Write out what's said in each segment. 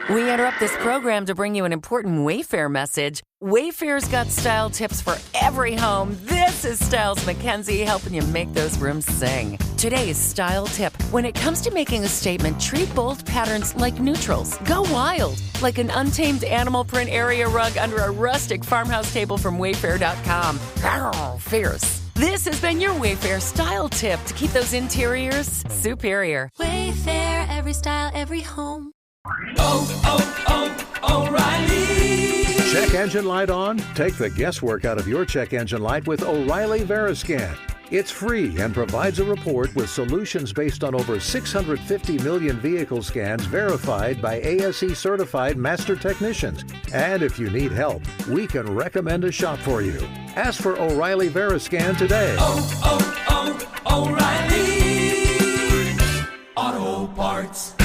We interrupt this program to bring you an important Wayfair message. Wayfair's got style tips for every home. This is Styles McKenzie helping you make those rooms sing. Today's style tip. When it comes to making a statement, treat bold patterns like neutrals. Go wild, like an untamed animal print area rug under a rustic farmhouse table from Wayfair.com. Arr, fierce. This has been your Wayfair style tip to keep those interiors superior. Wayfair, every style, every home. O'Reilly. Check engine light on? Take the guesswork out of your check engine light with O'Reilly Veriscan. It's free and provides a report with solutions based on over 650 million vehicle scans verified by ASE certified master technicians. And if you need help, we can recommend a shop for you. Ask for O'Reilly Veriscan today. O'Reilly Auto Parts.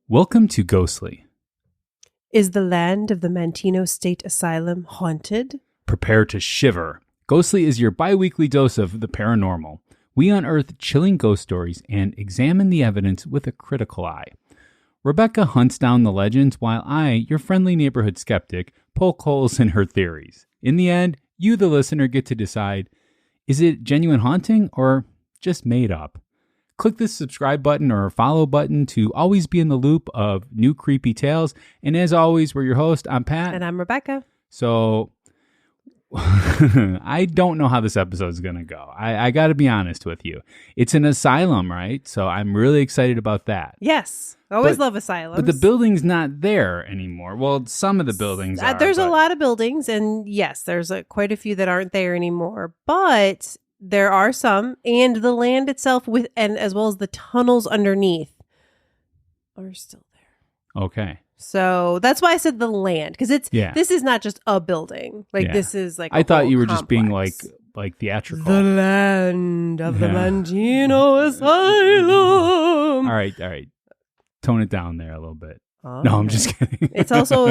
Welcome to Ghostly. Is the land of the Manteno State Asylum haunted? Prepare to shiver. Ghostly is your bi-weekly dose of the paranormal. We unearth chilling ghost stories and examine the evidence with a critical eye. Rebecca hunts down the legends while I, your friendly neighborhood skeptic, poke holes in her theories. In the end, you, the listener, get to decide, is it genuine haunting or just made up? Click the subscribe button or follow button to always be in the loop of new creepy tales. And as always, we're your host. I'm Pat. And I'm Rebecca. So I don't know how this episode is going to go. I got to be honest with you. It's an asylum, right? So I'm really excited about that. Yes. Always love asylums. But the building's not there anymore. Well, some of the buildings are. There's a lot of buildings. And yes, there's quite a few that aren't there anymore. But there are some, and the land itself and as well as the tunnels underneath are still there. Okay. So that's why I said the land, because this is not just a building. This is like I thought you were complex. just being like theatrical. The land of the Manteno Asylum. All right. Tone it down there a little bit. No, I'm just kidding. It's also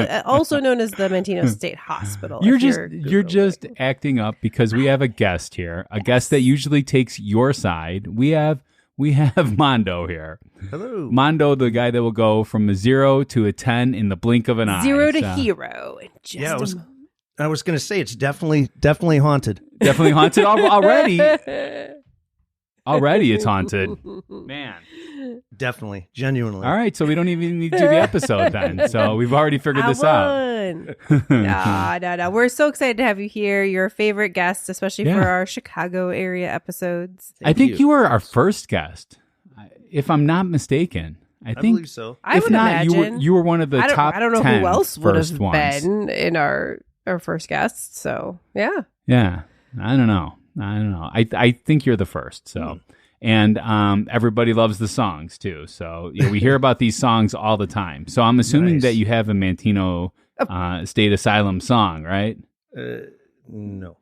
known as the Manteno State Hospital. You're just acting up because we have a guest here, a guest that usually takes your side. We have Mondo here. Hello, Mondo, the guy that will go from a 0 to a 10 in the blink of an eye. 0 to hero. I was going to say it's definitely haunted. Definitely haunted already. Already, it's haunted, man. Definitely, genuinely. All right, so we don't even need to do the episode then. So we've already figured this out. No. We're so excited to have you here. You're a favorite guest, especially for our Chicago area episodes. I think you were our first guest, if I'm not mistaken. I believe so. I would imagine you were one of the top. I don't know 10 who else would have ones. been in our first guest. So yeah. I don't know. I think you're the first. So. And everybody loves the songs, too. So we hear about these songs all the time. So I'm assuming that you have a Manteno State Asylum song, right? No.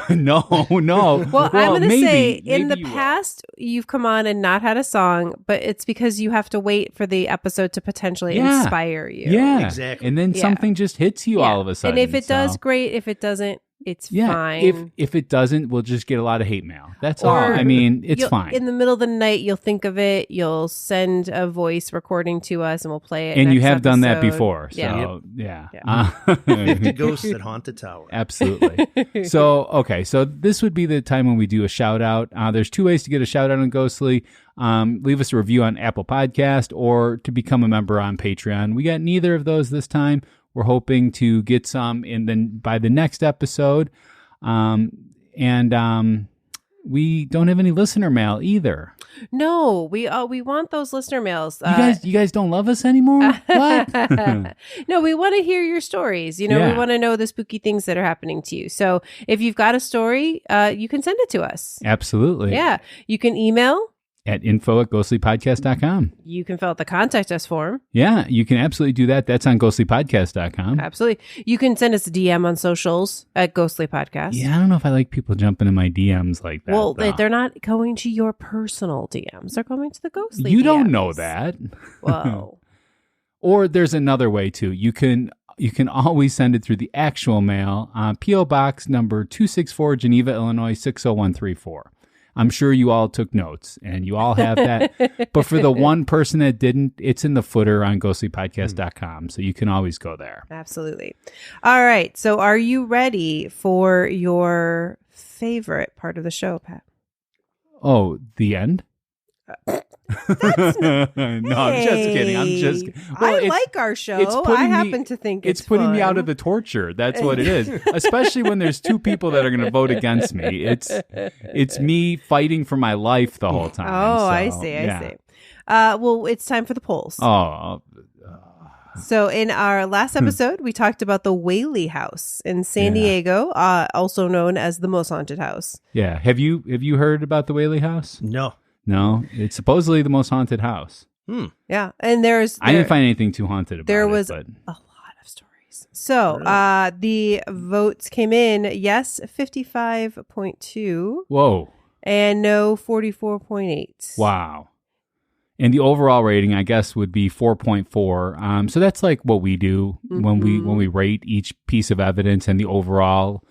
No. Well, I'm going to say, in the you past, you've come on and not had a song, but it's because you have to wait for the episode to potentially inspire you. Yeah, exactly. And then something just hits you all of a sudden. And if it does, great. If it doesn't, it's fine. If it doesn't, we'll just get a lot of hate mail. That's all. I mean, it's fine. In the middle of the night, you'll think of it. You'll send a voice recording to us, and we'll play it. And you have episode. done that before. So, yeah. 50 ghosts at Haunted Tower. Absolutely. So this would be the time when we do a shout out. There's two ways to get a shout out on Ghostly. Leave us a review on Apple Podcast or to become a member on Patreon. We got neither of those this time. We're hoping to get some by the next episode. we don't have any listener mail either. No, we want those listener mails. You guys don't love us anymore? What? No, we want to hear your stories. We want to know the spooky things that are happening to you. So if you've got a story, you can send it to us. Absolutely. Yeah. You can email at info@ghostlypodcast.com. You can fill out the contact us form. Yeah, you can absolutely do that. That's on ghostlypodcast.com. Absolutely. You can send us a DM on socials at Ghostly Podcast. Yeah, I don't know if I like people jumping in my DMs like that. Well, though. they're not going to your personal DMs. They're going to the Ghostly You DMs. don't know that. Whoa. Or there's another way too. You can always send it through the actual mail on P.O. Box number 264, Geneva, Illinois 60134. I'm sure you all took notes and you all have that. But for the one person that didn't, it's in the footer on ghostlypodcast.com. So you can always go there. Absolutely. All right. So are you ready for your favorite part of the show, Pat? Oh, the end? No, I'm just kidding. I'm just kidding. I like our show. I happen to think it's putting me fun. out of the torture. That's what it is. Especially when there's two people that are going to vote against me. It's me fighting for my life the whole time. Oh, So, I see. Well, it's time for the polls. Oh. So in our last episode, we talked about the Whaley House in San Diego, also known as the most haunted house. Yeah. Have you heard about the Whaley House? No. It's supposedly the most haunted house. Yeah, and I didn't find anything too haunted about it. There was but... a lot of stories. So the votes came in, yes, 55.2. Whoa. And no, 44.8. Wow. And the overall rating, I guess, would be 4.4. So that's like what we do when we rate each piece of evidence and the overall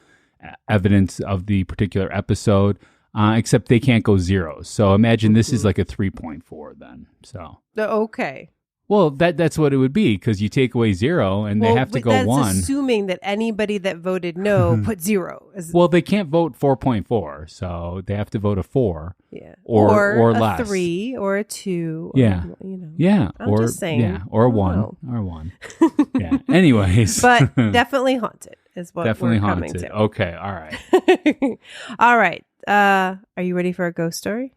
evidence of the particular episode. Except they can't go zeros. So imagine this is like a 3.4 then. So okay. Well, that's what it would be because you take away 0 and they have to go that's 1. Assuming that anybody that voted no put 0. Well, they can't vote 4.4, so they have to vote a 4. Yeah. Or a less. 3 or a 2. Yeah. Yeah. I'm just saying. Yeah. Or a 1. Or 1. Yeah. Anyways. But definitely haunted is what definitely we're haunted. coming to. Okay. All right. All right. Are you ready for a ghost story?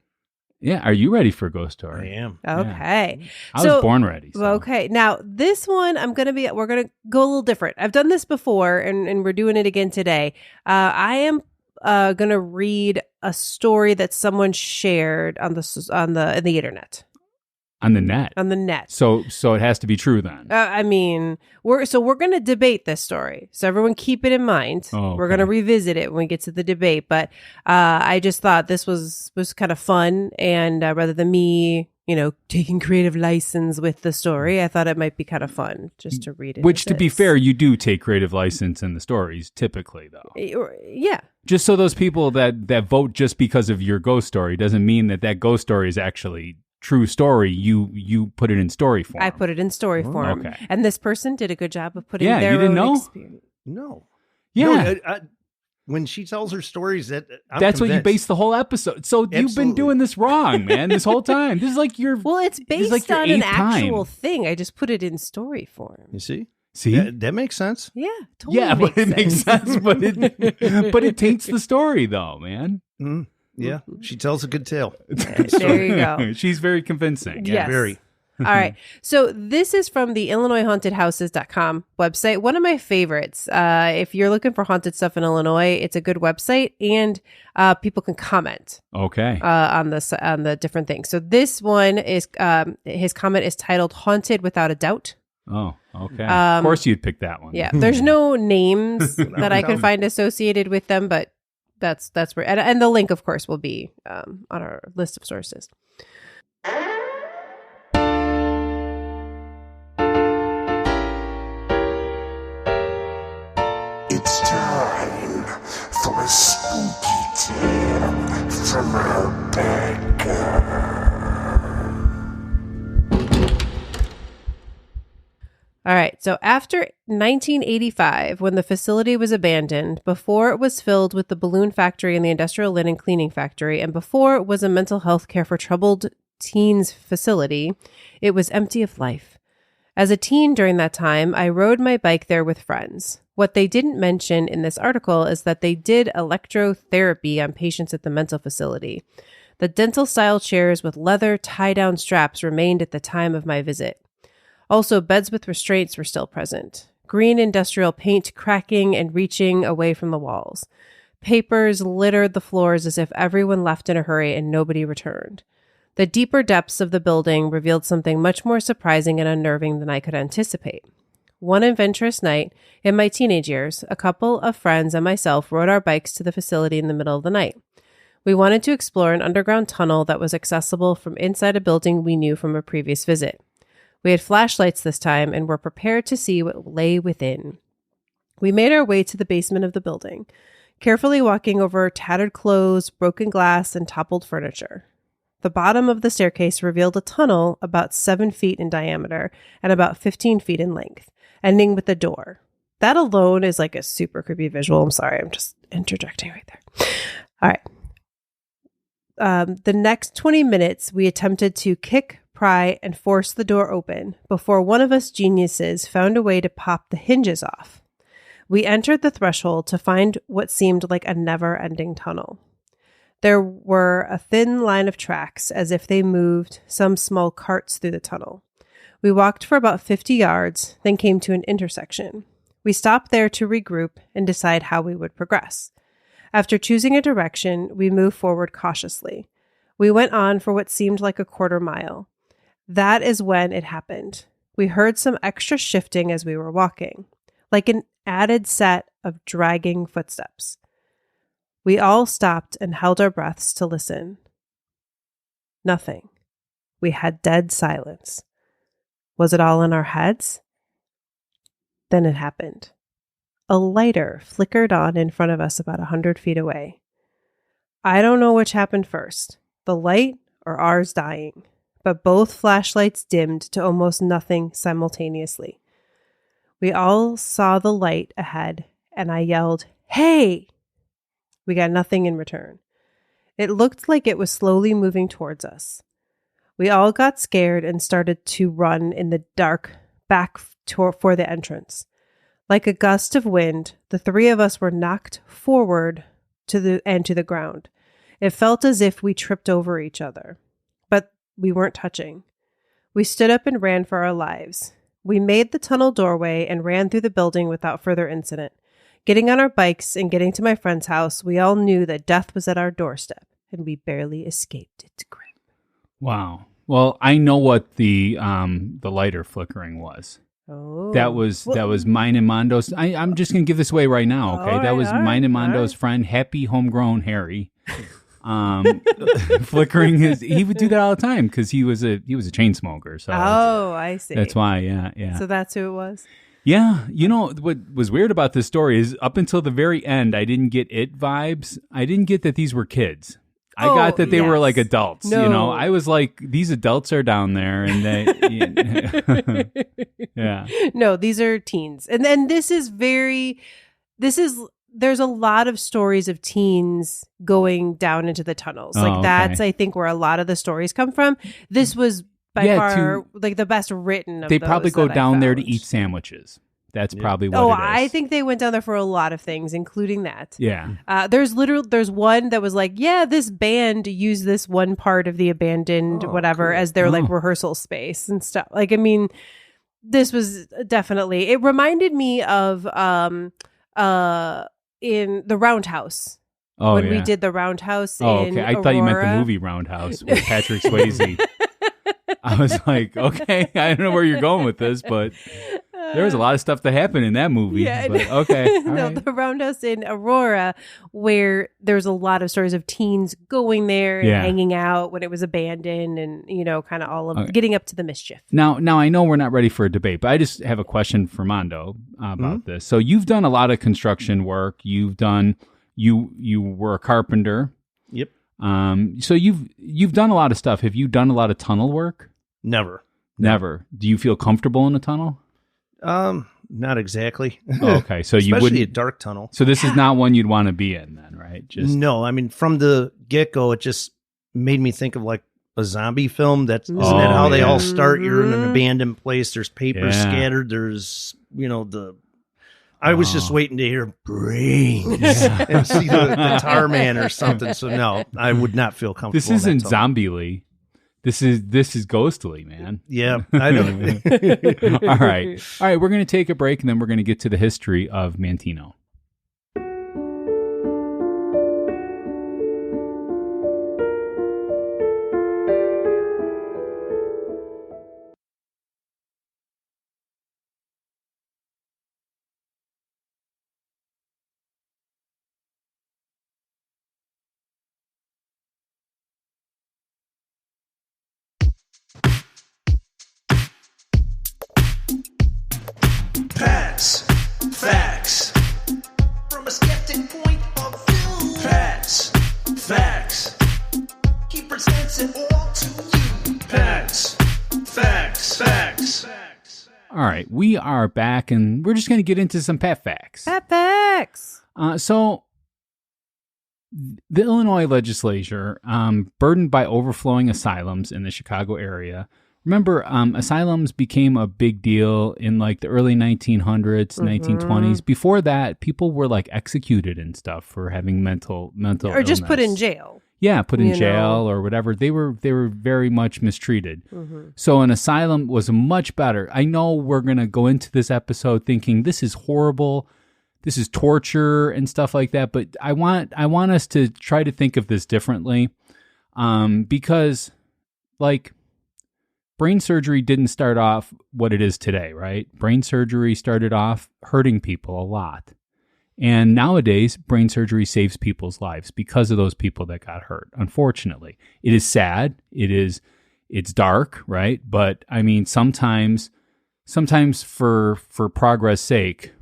Yeah. Are you ready for a ghost story? I am. Okay. Yeah. I was born ready. So. Okay. Now, this one, we're going to go a little different. I've done this before and we're doing it again today. I am going to read a story that someone shared in the internet. On the net. On the net. So it has to be true then. We're going to debate this story. So everyone keep it in mind. Oh, okay. We're going to revisit it when we get to the debate. But I just thought this was kind of fun. And rather than me, taking creative license with the story, I thought it might be kind of fun just to read it. Which, to be fair, you do take creative license in the stories, typically, though. Yeah. Just so those people that vote just because of your ghost story doesn't mean that ghost story is actually true story. You put it in story form. I put it in story form. Okay. And this person did a good job of putting Yeah, their you didn't own know? experience. No. Yeah. No, when she tells her stories, that's what you base the whole episode. So you've been doing this wrong, man, this whole time. This is like your Well, it's based like your on an 8th time. actual thing. I just put it in story form. You see? See? That makes sense. Yeah, totally. Yeah, but it makes sense. But it taints the story, though, man. Mm. Yeah, she tells a good tale. There you go. She's very convincing. Yeah. Yes. Very. All right. So this is from the IllinoisHauntedHouses.com website. One of my favorites. If you're looking for haunted stuff in Illinois, it's a good website, and people can comment. Okay. On the different things. So this one is his comment is titled "Haunted Without a Doubt." Oh, okay. Of course, you'd pick that one. Yeah. There's no names that I can find associated with them, but that's where and the link, of course, will be on our list of sources. It's time for a spooky tale from Rebecca. All right. So after 1985, when the facility was abandoned, before it was filled with the balloon factory and the industrial linen cleaning factory, and before it was a mental health care for troubled teens facility, it was empty of life. As a teen during that time, I rode my bike there with friends. What they didn't mention in this article is that they did electrotherapy on patients at the mental facility. The dental-style chairs with leather tie-down straps remained at the time of my visit. Also, beds with restraints were still present. Green industrial paint cracking and reaching away from the walls. Papers littered the floors as if everyone left in a hurry and nobody returned. The deeper depths of the building revealed something much more surprising and unnerving than I could anticipate. One adventurous night, in my teenage years, a couple of friends and myself rode our bikes to the facility in the middle of the night. We wanted to explore an underground tunnel that was accessible from inside a building we knew from a previous visit. We had flashlights this time and were prepared to see what lay within. We made our way to the basement of the building, carefully walking over tattered clothes, broken glass, and toppled furniture. The bottom of the staircase revealed a tunnel about 7 feet in diameter and about 15 feet in length, ending with a door. That alone is like a super creepy visual. I'm sorry, I'm just interjecting right there. All right. The next 20 minutes, we attempted to kick, pry, and force the door open before one of us geniuses found a way to pop the hinges off. We entered the threshold to find what seemed like a never-ending tunnel. There were a thin line of tracks as if they moved some small carts through the tunnel. We walked for about 50 yards, then came to an intersection. We stopped there to regroup and decide how we would progress. After choosing a direction, we moved forward cautiously. We went on for what seemed like a quarter mile. That is when it happened. We heard some extra shifting as we were walking, like an added set of dragging footsteps. We all stopped and held our breaths to listen. Nothing. We had dead silence. Was it all in our heads? Then it happened. A lighter flickered on in front of us about 100 feet away. I don't know which happened first, the light or ours dying, but both flashlights dimmed to almost nothing simultaneously. We all saw the light ahead, and I yelled, "Hey!" We got nothing in return. It looked like it was slowly moving towards us. We all got scared and started to run in the dark back for the entrance. Like a gust of wind, the three of us were knocked forward to the ground. It felt as if we tripped over each other, but we weren't touching. We stood up and ran for our lives. We made the tunnel doorway and ran through the building without further incident. Getting on our bikes and getting to my friend's house, we all knew that death was at our doorstep, and we barely escaped its grip. Wow. Well, I know what the lighter flickering was. Oh, that was mine and Mondo's. I'm just gonna give this away right now. Okay, that was mine and Mondo's friend, Happy Homegrown Harry. Flickering he would do that all the time because he was a chain smoker. So I see. That's why. Yeah. So that's who it was. Yeah, you know what was weird about this story is up until the very end, I didn't get it vibes. I didn't get that these were kids. I got that they were like adults. No. You know, I was like, these adults are down there, and they, yeah. No, these are teens, and then there's a lot of stories of teens going down into the tunnels. That's I think where a lot of the stories come from. This was by far like the best written of they those probably go that down there to eat sandwiches. That's probably what it is. I think they went down there for a lot of things, including that. Yeah. There's one that was like, yeah, this band used this one part of the abandoned whatever as their like rehearsal space and stuff. Like, I mean, this was definitely, it reminded me of in the Roundhouse. When we did the Roundhouse in okay. I thought you meant the movie Roundhouse with Patrick Swayze. I was like, okay, I don't know where you're going with this, but there was a lot of stuff that happened in that movie. Yeah, but okay. The Roundhouse in Aurora, where there's a lot of stories of teens going there and hanging out when it was abandoned, and kind of all of getting up to the mischief. Now I know we're not ready for a debate, but I just have a question for Mondo about this. So you've done a lot of construction work. You've done you were a carpenter. Yep. So you've done a lot of stuff. Have you done a lot of tunnel work? Never. Do you feel comfortable in a tunnel? Not exactly. Okay, so you especially a dark tunnel. So this is not one you'd want to be in, then, right? No, I mean from the get go, it just made me think of like a zombie film? Isn't that how they all start? You're in an Mm-hmm. abandoned place. There's papers scattered. There's, I was just waiting to hear brains and see the tar man or something. So no, I would not feel comfortable. This isn't Zombie-ly. This is Ghostly, man. Yeah, I know. All right. We're going to take a break, and then we're going to get to the history of Manteno. Facts, facts. From a skeptic point of view. Facts, facts. He presents it all to you. Facts, facts, facts. All right. We are back, and we're just going to get into some pet facts. Pet facts. So the Illinois legislature, burdened by overflowing asylums in the Chicago area. Remember, asylums became a big deal in like the early 1900s, 1920s. Before that, people were like executed and stuff for having mental Or just put in illness. jail. Yeah, put in You jail know. or whatever. They were very much mistreated. So an asylum was much better. I know we're going to go into this episode thinking this is horrible. This is torture and stuff like that, but I want us to try to think of this differently. Because like brain surgery didn't start off what it is today, right? Brain surgery started off hurting people a lot. And nowadays, brain surgery saves people's lives because of those people that got hurt, unfortunately. It is sad. It's dark, right? But I mean, sometimes for progress' sake,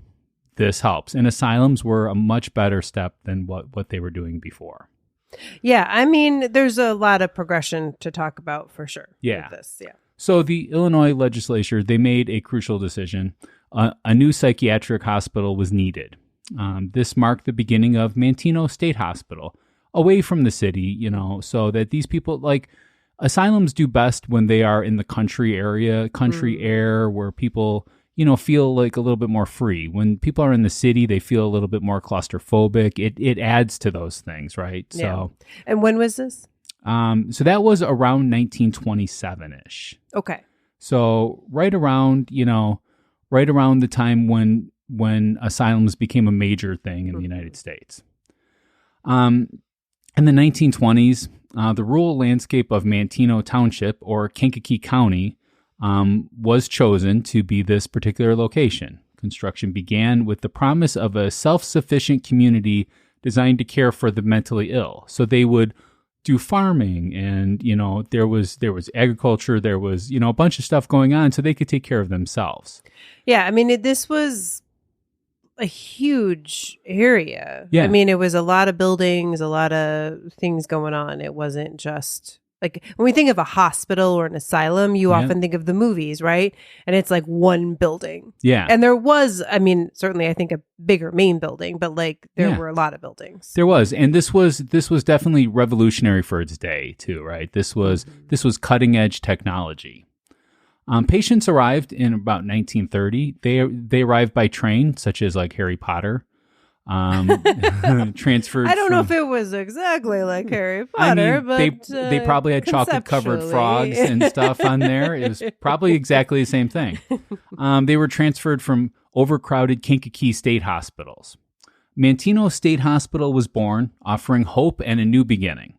this helps. And asylums were a much better step than what they were doing before. Yeah, I mean, there's a lot of progression to talk about for sure. Yeah. With this, yeah. So the Illinois legislature, they made a crucial decision. A new psychiatric hospital was needed. This marked the beginning of Manteno State Hospital, away from the city, so that these people, like, asylums do best when they are in the country area, air, where people, feel like a little bit more free. When people are in the city, they feel a little bit more claustrophobic. It adds to those things, right? Yeah. So, And when was this? so that was around 1927-ish. Okay. So right around the time when asylums became a major thing in the United States. In the 1920s, the rural landscape of Manteno Township, or Kankakee County, was chosen to be this particular location. Construction began with the promise of a self-sufficient community designed to care for the mentally ill. So they would do farming, and there was agriculture, there was a bunch of stuff going on, so they could take care of themselves. Yeah, I mean, this was a huge area. Yeah. I mean, it was a lot of buildings, a lot of things going on. It wasn't just like when we think of a hospital or an asylum, you Yeah. often think of the movies, right? And it's like one building. Yeah. And there was, I mean, certainly I think a bigger main building, but like there Yeah. were a lot of buildings. There was, and this was definitely revolutionary for its day too, right? This was cutting edge technology. Patients arrived in about 1930. They arrived by train, such as like Harry Potter. Transferred. I don't know from- if it was exactly like Harry Potter, but they probably had chocolate covered frogs conceptually. and stuff on there. It was probably exactly the same thing. They were transferred from overcrowded Kankakee state hospitals. Manteno State Hospital was born, offering hope and a new beginning.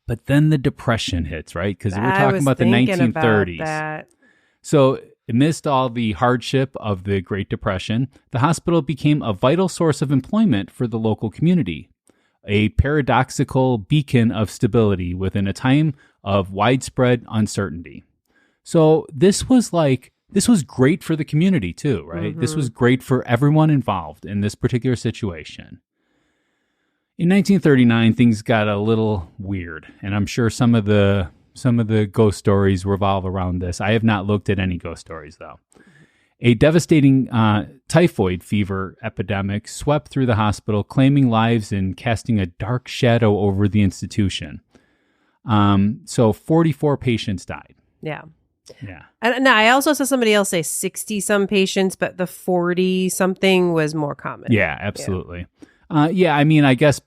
But then the Depression hits, right? Because we're I talking was about the thinking 1930s. about that. So, amidst all the hardship of the Great Depression, the hospital became a vital source of employment for the local community, a paradoxical beacon of stability within a time of widespread uncertainty. So, this was great for the community too, right? This was great for everyone involved in this particular situation. In 1939, things got a little weird, and I'm sure some of the ghost stories revolve around this. I have not looked at any ghost stories, though. A devastating typhoid fever epidemic swept through the hospital, claiming lives and casting a dark shadow over the institution. So 44 patients died. Yeah. Yeah. And I also saw somebody else say 60-some patients, but the 40-something was more common. Yeah, absolutely. Yeah, I mean, I guess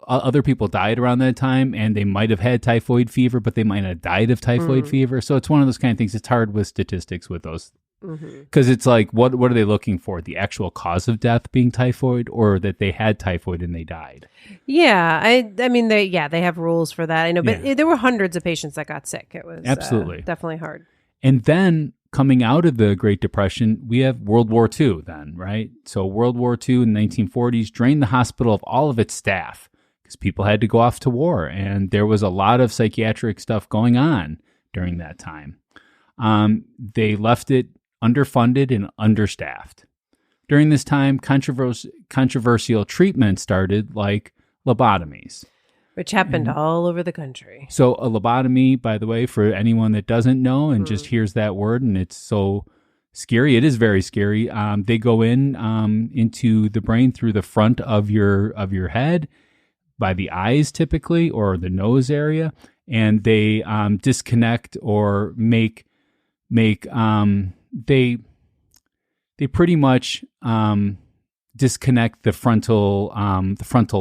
other people died around that time, and they might have had typhoid fever, but they might not have died of typhoid fever. So it's one of those kind of things. It's hard with statistics with those. Because it's like, what are they looking for? The actual cause of death being typhoid, or that they had typhoid and they died? Yeah, I mean, they have rules for that. I know, but there were hundreds of patients that got sick. It was absolutely definitely hard. And then coming out of the Great Depression, we have World War II then, right? So World War II in the 1940s drained the hospital of all of its staff because people had to go off to war, and there was a lot of psychiatric stuff going on during that time. They left it underfunded and understaffed. During this time, controversial treatments started, like lobotomies. Which happened all over the country. So a lobotomy, by the way, for anyone that doesn't know and just hears that word, and it's so scary, it is very scary. They go into the brain through the front of your head, by the eyes typically, or the nose area, and they disconnect or make they pretty much disconnect the frontal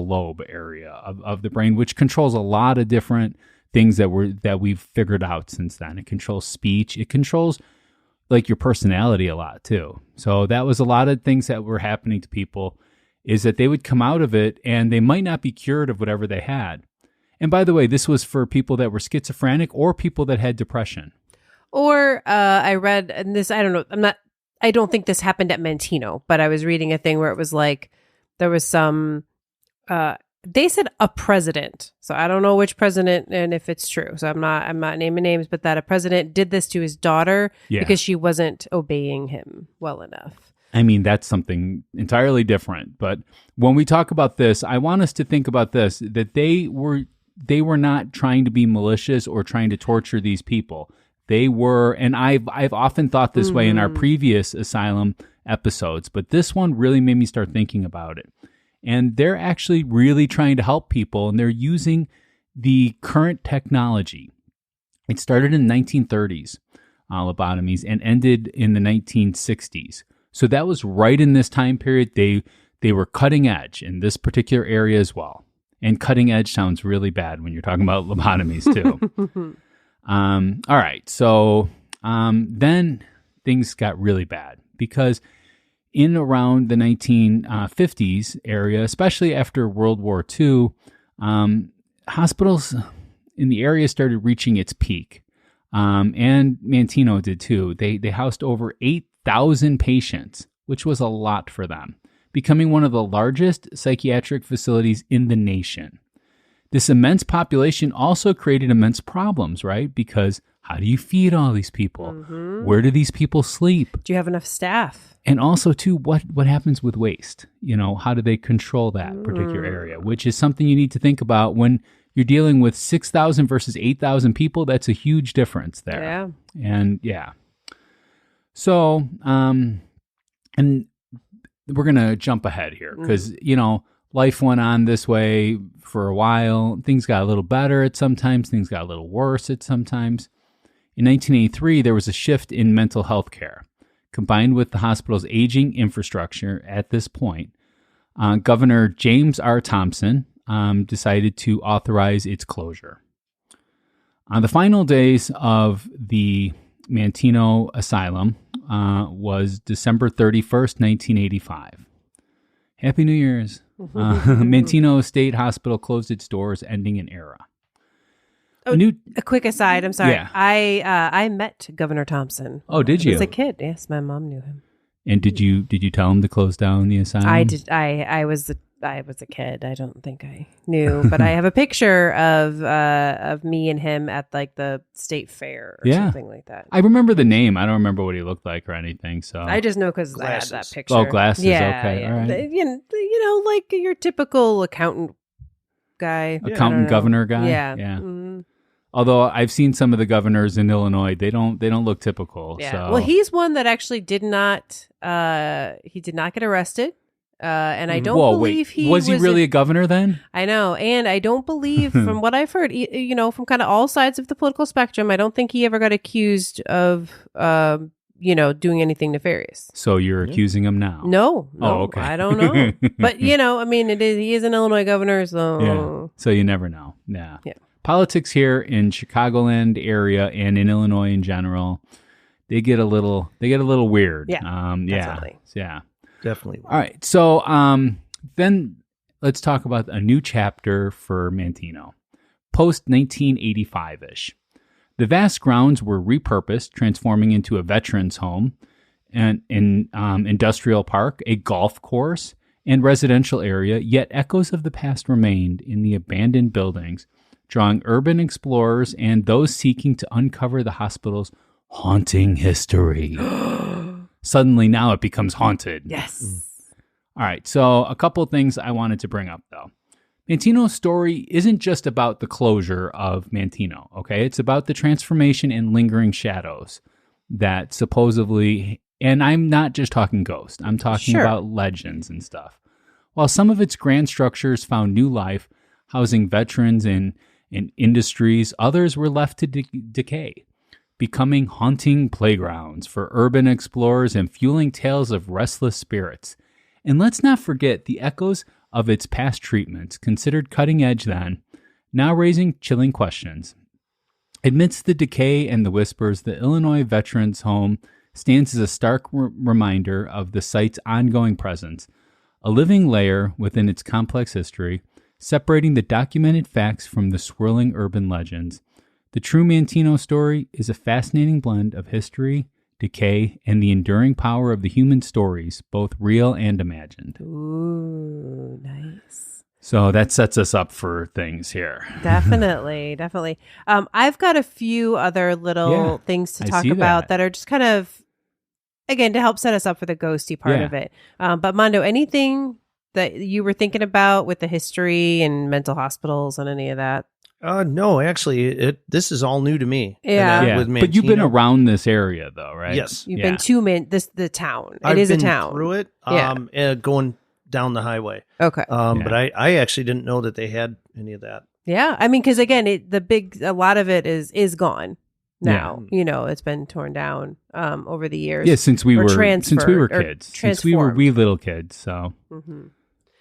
lobe area of the brain, which controls a lot of different things that we've figured out since then. It controls speech. It controls like your personality a lot too. So that was a lot of things that were happening to people, is that they would come out of it and they might not be cured of whatever they had. And by the way, this was for people that were schizophrenic or people that had depression. Or I read, and this, I don't know, I don't think this happened at Manteno, but I was reading a thing where it was like, there was some, they said a president. So I don't know which president and if it's true. So I'm not naming names, but that a president did this to his daughter because she wasn't obeying him well enough. I mean, that's something entirely different. But when we talk about this, I want us to think about this, that they were not trying to be malicious or trying to torture these people. They were, and I've often thought this way in our previous asylum episodes, but this one really made me start thinking about it. And they're actually really trying to help people, and they're using the current technology. It started in the 1930s, lobotomies, and ended in the 1960s. So that was right in this time period. They were cutting edge in this particular area as well. And cutting edge sounds really bad when you're talking about lobotomies too. All right. So then things got really bad, because in around the 1950s area, especially after World War II, hospitals in the area started reaching its peak. And Manteno did too. They housed over 8,000 patients, which was a lot for them, becoming one of the largest psychiatric facilities in the nation. This immense population also created immense problems, right? Because how do you feed all these people? Where do these people sleep? Do you have enough staff? And also, too, what happens with waste? How do they control that particular area? Which is something you need to think about when you're dealing with 6,000 versus 8,000 people. That's a huge difference there. Yeah. And yeah. So, and we're going to jump ahead here because, life went on this way for a while. Things got a little better at sometimes. Things got a little worse at sometimes. In 1983, there was a shift in mental health care. Combined with the hospital's aging infrastructure at this point, Governor James R. Thompson decided to authorize its closure. On the final days of the Manteno Asylum was December 31st, 1985. Happy New Year's. Manteno State Hospital closed its doors, ending an era. A quick aside, I'm sorry. Yeah. I met Governor Thompson. Oh, did you? As a kid, yes. My mom knew him. And did you tell him to close down the asylum? I did. I was a kid. I don't think I knew, but I have a picture of me and him at like the state fair or something like that. I remember the name. I don't remember what he looked like or anything. So I just know because I had that picture. Oh, glasses. Yeah, okay. yeah. All right. Like your typical accountant guy, accountant governor guy. Yeah. Mm-hmm. Although I've seen some of the governors in Illinois, they don't look typical. Yeah. So. Well, he's one that actually did not get arrested. And I don't believe he was he really a governor then? I know. And I don't believe, from what I've heard, from kind of all sides of the political spectrum, I don't think he ever got accused of, doing anything nefarious. So you're accusing him now? No. Oh, okay. I don't know. But, he is an Illinois governor, so. Yeah. So you never know. Yeah. Yeah. Politics here in Chicagoland area and in Illinois in general, they get a little weird. Yeah. Definitely. Yeah. Definitely. All right. So then let's talk about a new chapter for Manteno, post 1985-ish. The vast grounds were repurposed, transforming into a veterans home, and an industrial park, a golf course, and residential area, yet echoes of the past remained in the abandoned buildings, drawing urban explorers and those seeking to uncover the hospital's haunting history. Suddenly now it becomes haunted. Yes. All right, so a couple of things I wanted to bring up, though. Manteno's story isn't just about the closure of Manteno, okay? It's about the transformation and lingering shadows that supposedly, and I'm not just talking ghosts, I'm talking about legends and stuff. While some of its grand structures found new life, housing veterans and industries, others were left to decay, becoming haunting playgrounds for urban explorers and fueling tales of restless spirits. And let's not forget the echoes of its past treatments, considered cutting edge then, now raising chilling questions. Amidst the decay and the whispers, the Illinois Veterans Home stands as a stark reminder of the site's ongoing presence, a living layer within its complex history, separating the documented facts from the swirling urban legends. The true Manteno story is a fascinating blend of history, decay, and the enduring power of the human stories, both real and imagined. Ooh, nice. So that sets us up for things here. Definitely. I've got a few other little things to talk about that are just kind of, again, to help set us up for the ghosty part of it. But Mondo, anything that you were thinking about with the history and mental hospitals and any of that? No, actually, this is all new to me. Yeah. With but you've been around this area, though, right? Yes. You've been to the town. I've is been a town. through it, going down the highway. Okay. But I actually didn't know that they had any of that. Yeah. I mean, because again, a lot of it is gone now. Yeah. It's been torn down over the years. Yeah, since we were kids. Since we were wee little kids. So,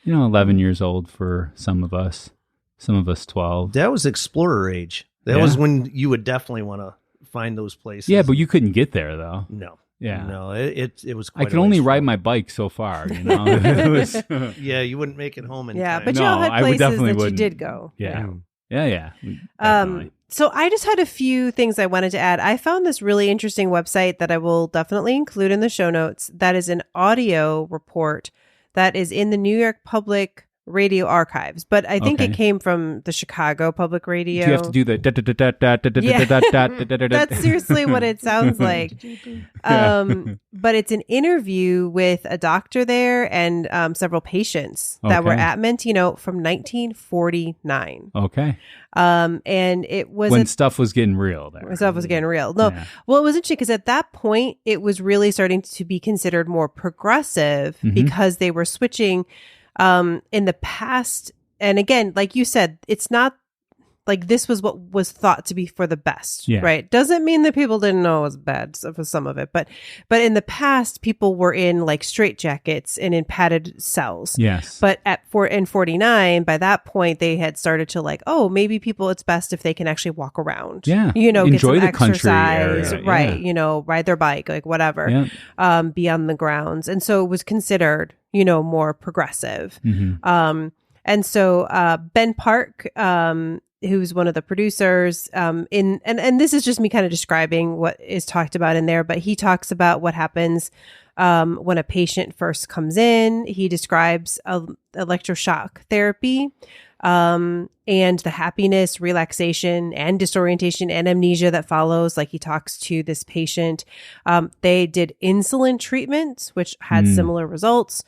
11 years old for some of us 12. That was explorer age. That was when you would definitely want to find those places. Yeah, but you couldn't get there, though. No. Yeah. No, it was I quite could only ride my bike so far, It was, yeah, you wouldn't make it home in yeah, time. but No, y'all had I would places definitely that wouldn't. you did go. Yeah. Definitely. So I just had a few things I wanted to add. I found this really interesting website that I will definitely include in the show notes. That is an audio report that is in the New York Public Radio Archives, but I think it came from the Chicago Public Radio. Do you have to do the That's seriously what it sounds like. But it's an interview with a doctor there and several patients that were at Manteno from 1949. Okay. And it was when stuff was getting real there. Stuff was getting real. No, well, it was interesting because at that point it was really starting to be considered more progressive because they were switching. In the past, and again, like you said, it's not like this was what was thought to be for the best, right? Doesn't mean that people didn't know it was bad for some of it, but in the past, people were in like straitjackets and in padded cells. Yes. But in 49, by that point, they had started to like, oh, maybe it's best if they can actually walk around. Yeah. Enjoy get some the exercise, country area. Right? Yeah. Ride their bike, like whatever, be on the grounds, and so it was considered, more progressive. And so Ben Park, who's one of the producers, and this is just me kind of describing what is talked about in there, but he talks about what happens when a patient first comes in. He describes electroshock therapy, and the happiness, relaxation, and disorientation and amnesia that follows. Like he talks to this patient. They did insulin treatment, which had similar results.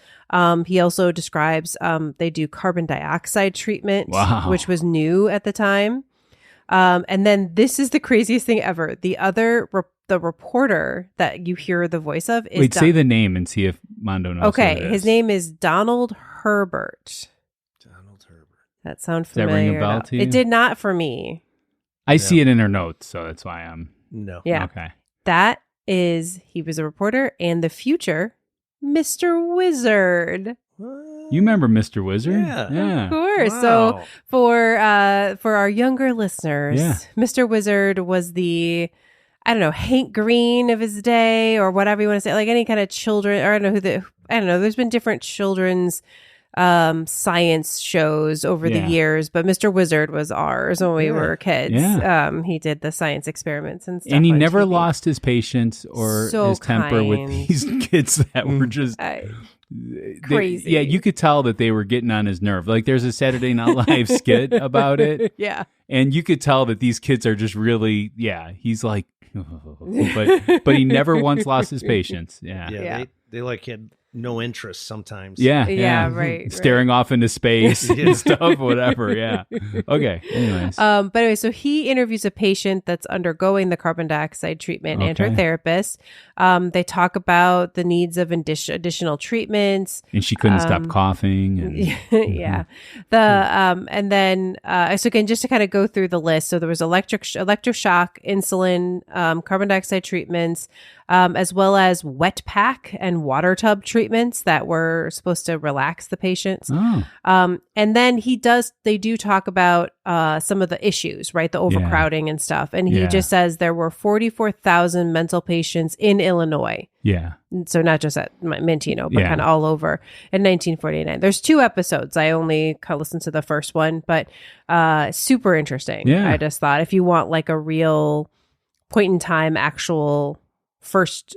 He also describes they do carbon dioxide treatment, which was new at the time. And then this is the craziest thing ever. The reporter that you hear the voice of is say the name and see if Mondo knows. Okay, who it is. his name is Donald Herbert. Donald Herbert. That sounds Does that familiar. ring a bell to you? It did not for me. I see it in her notes, so that's why I'm. No. Yeah. Okay. He was a reporter and the future Mr. Wizard. You remember Mr. Wizard? Yeah. Of course. Wow. So for our younger listeners, Mr. Wizard was the, I don't know, Hank Green of his day or whatever you want to say, like any kind of children, or I don't know. There's been different children's science shows over the years, but Mr. Wizard was ours when we were kids. Yeah. He did the science experiments and stuff. And he on never TV. lost his patience or So his temper with kind. these kids that were just crazy. Yeah, you could tell that they were getting on his nerve. Like there's a Saturday Night Live skit about it. Yeah. And you could tell that these kids are just really, he's like, but he never once lost his patience. Yeah. They like had no interest sometimes. Yeah, right. Staring off into space and stuff, whatever. Yeah. Okay. Anyways. But anyway, so he interviews a patient that's undergoing the carbon dioxide treatment and her therapist. They talk about the needs of additional treatments. And she couldn't stop coughing. And, yeah. And then, so again, just to kind of go through the list. So there was electroshock, insulin, carbon dioxide treatments, as well as wet pack and water tub treatments that were supposed to relax the patients. And then they do talk about some of the issues, right? The overcrowding and stuff. And he just says there were 44,000 mental patients in Illinois. Yeah. So not just at Manteno, but kind of all over in 1949. There's 2 episodes. I only kind of listened to the first one, but super interesting. Yeah. I just thought if you want like a real point in time, actual first,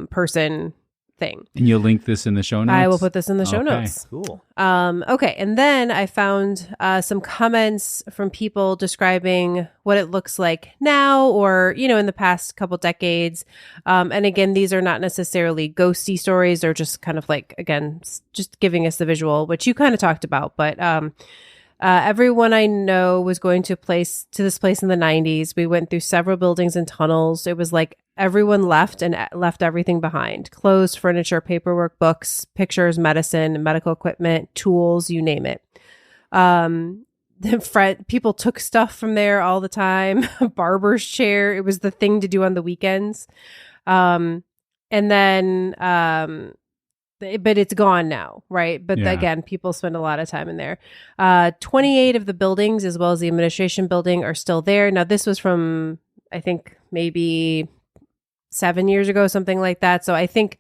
person thing. And you'll link this in the show notes? I will put this in the show notes. Cool. Okay. And then I found some comments from people describing what it looks like now or, in the past couple decades. And again, these are not necessarily ghosty stories. They're just kind of like, again, just giving us the visual, which you kind of talked about. But everyone I know was going to this place in the 90s. We went through several buildings and tunnels. It was like everyone left everything behind. Clothes, furniture, paperwork, books, pictures, medicine, medical equipment, tools, you name it. People took stuff from there all the time. A barber's chair. It was the thing to do on the weekends. And then, but it's gone now, right? But again, people spend a lot of time in there. 28 of the buildings, as well as the administration building, are still there. Now, this was from, I think, maybe 7 years ago, something like that. So I think,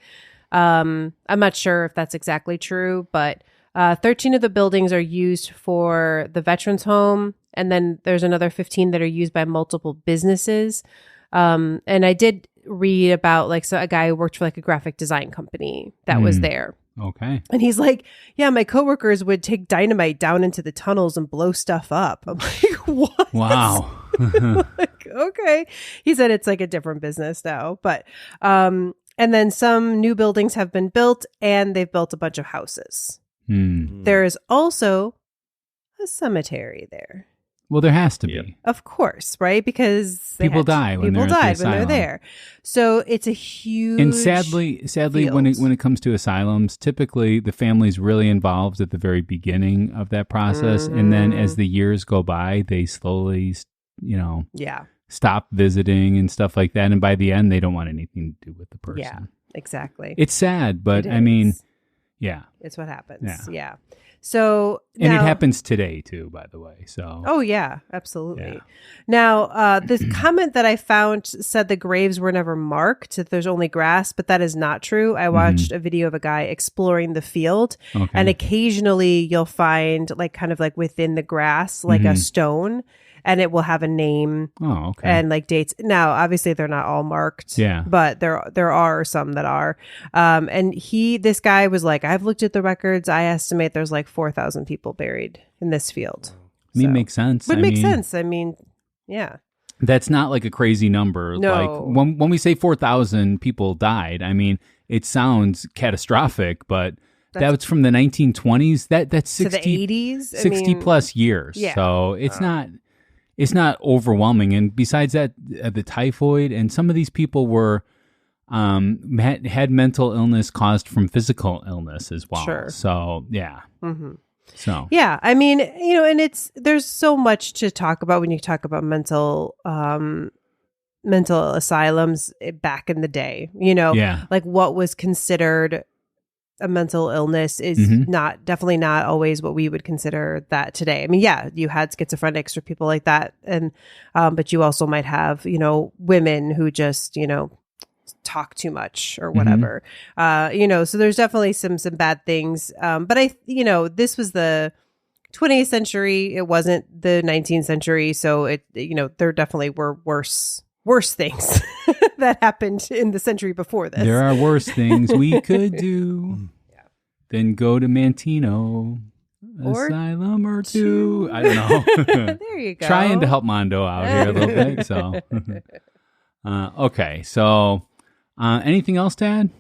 I'm not sure if that's exactly true, but 13 of the buildings are used for the veterans home. And then there's another 15 that are used by multiple businesses. And I did read about a guy who worked for a graphic design company that was there. Okay. And he's like, yeah, my coworkers would take dynamite down into the tunnels and blow stuff up. I'm like, what? Wow. Okay. He said it's like a different business now. But, and then some new buildings have been built and they've built a bunch of houses. There is also a cemetery there. Well, there has to be. Of course, right? Because people die when they're there. So it's a huge And sadly when it comes to asylums, typically the family's really involved at the very beginning of that process. And then as the years go by, they slowly, stop visiting and stuff like that. And by the end, they don't want anything to do with the person. Yeah, exactly. It's sad, but I mean, yeah. It's what happens. Yeah. So and now, it happens today too, by the way. So oh yeah, absolutely. Yeah. Now this comment that I found said the graves were never marked, that there's only grass, but that is not true. I watched a video of a guy exploring the field, and occasionally you'll find kind of within the grass a stone, and it will have a name and dates. Now, obviously, they're not all marked, but there are some that are. And this guy was like, I've looked at the records. I estimate there's 4,000 people buried in this field. I mean, makes sense. But it makes sense. I mean, yeah. That's not a crazy number. No. When we say 4,000 people died, I mean, it sounds catastrophic, but that's from the 1920s. That's 60, to the 80s? 60 plus years. Yeah. So it's not... it's not overwhelming. And besides that, the typhoid and some of these people were had mental illness caused from physical illness as well. Sure. So yeah. Mm-hmm. So yeah, I mean, and there's so much to talk about when you talk about mental asylums back in the day. Like what was considered a mental illness is definitely not always what we would consider that today. I mean, yeah, you had schizophrenics or people like that, and but you also might have women who just talk too much or whatever. So there's definitely some bad things. But this was the 20th century. It wasn't the 19th century, so there definitely were worse things that happened in the century before this. There are worse things we could do than go to Manteno Asylum or two. I don't know. There you go. Trying to help Mondo out here a little bit. So, okay. So, anything else to add?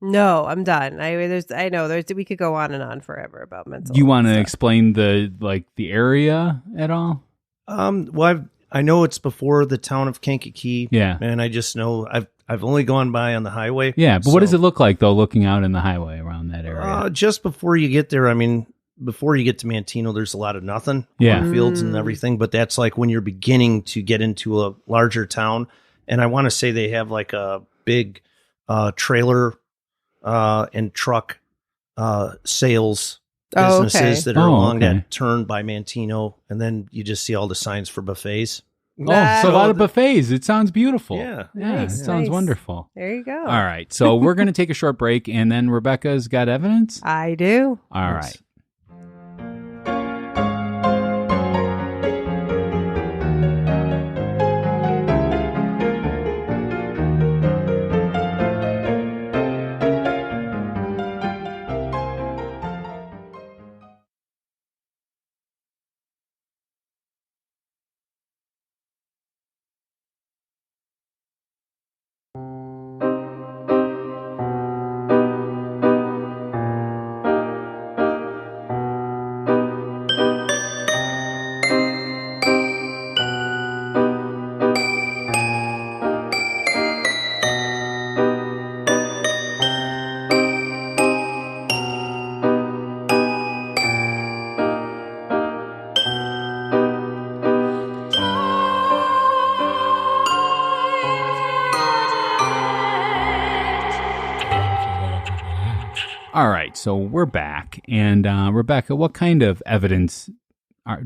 No, I'm done. I know we could go on and on forever about mental. You want to explain the area at all? Well, I know it's before the town of Kankakee. Yeah. And I just know I've only gone by on the highway. Yeah, but what does it look like though, looking out in the highway around that area? Just before you get there, I mean, before you get to Manteno, there's a lot of nothing. Fields and everything, but that's like when you're beginning to get into a larger town. And I want to say they have like a big trailer and truck sales businesses that are along that turn by Manteno, and then you just see all the signs for buffets. So a lot of buffets. It sounds beautiful. Yeah. Nice, it sounds wonderful. There you go. All right. So we're going to take a short break, and then Rebecca's got evidence? I do. All right. All right, so we're back, and Rebecca, what kind of evidence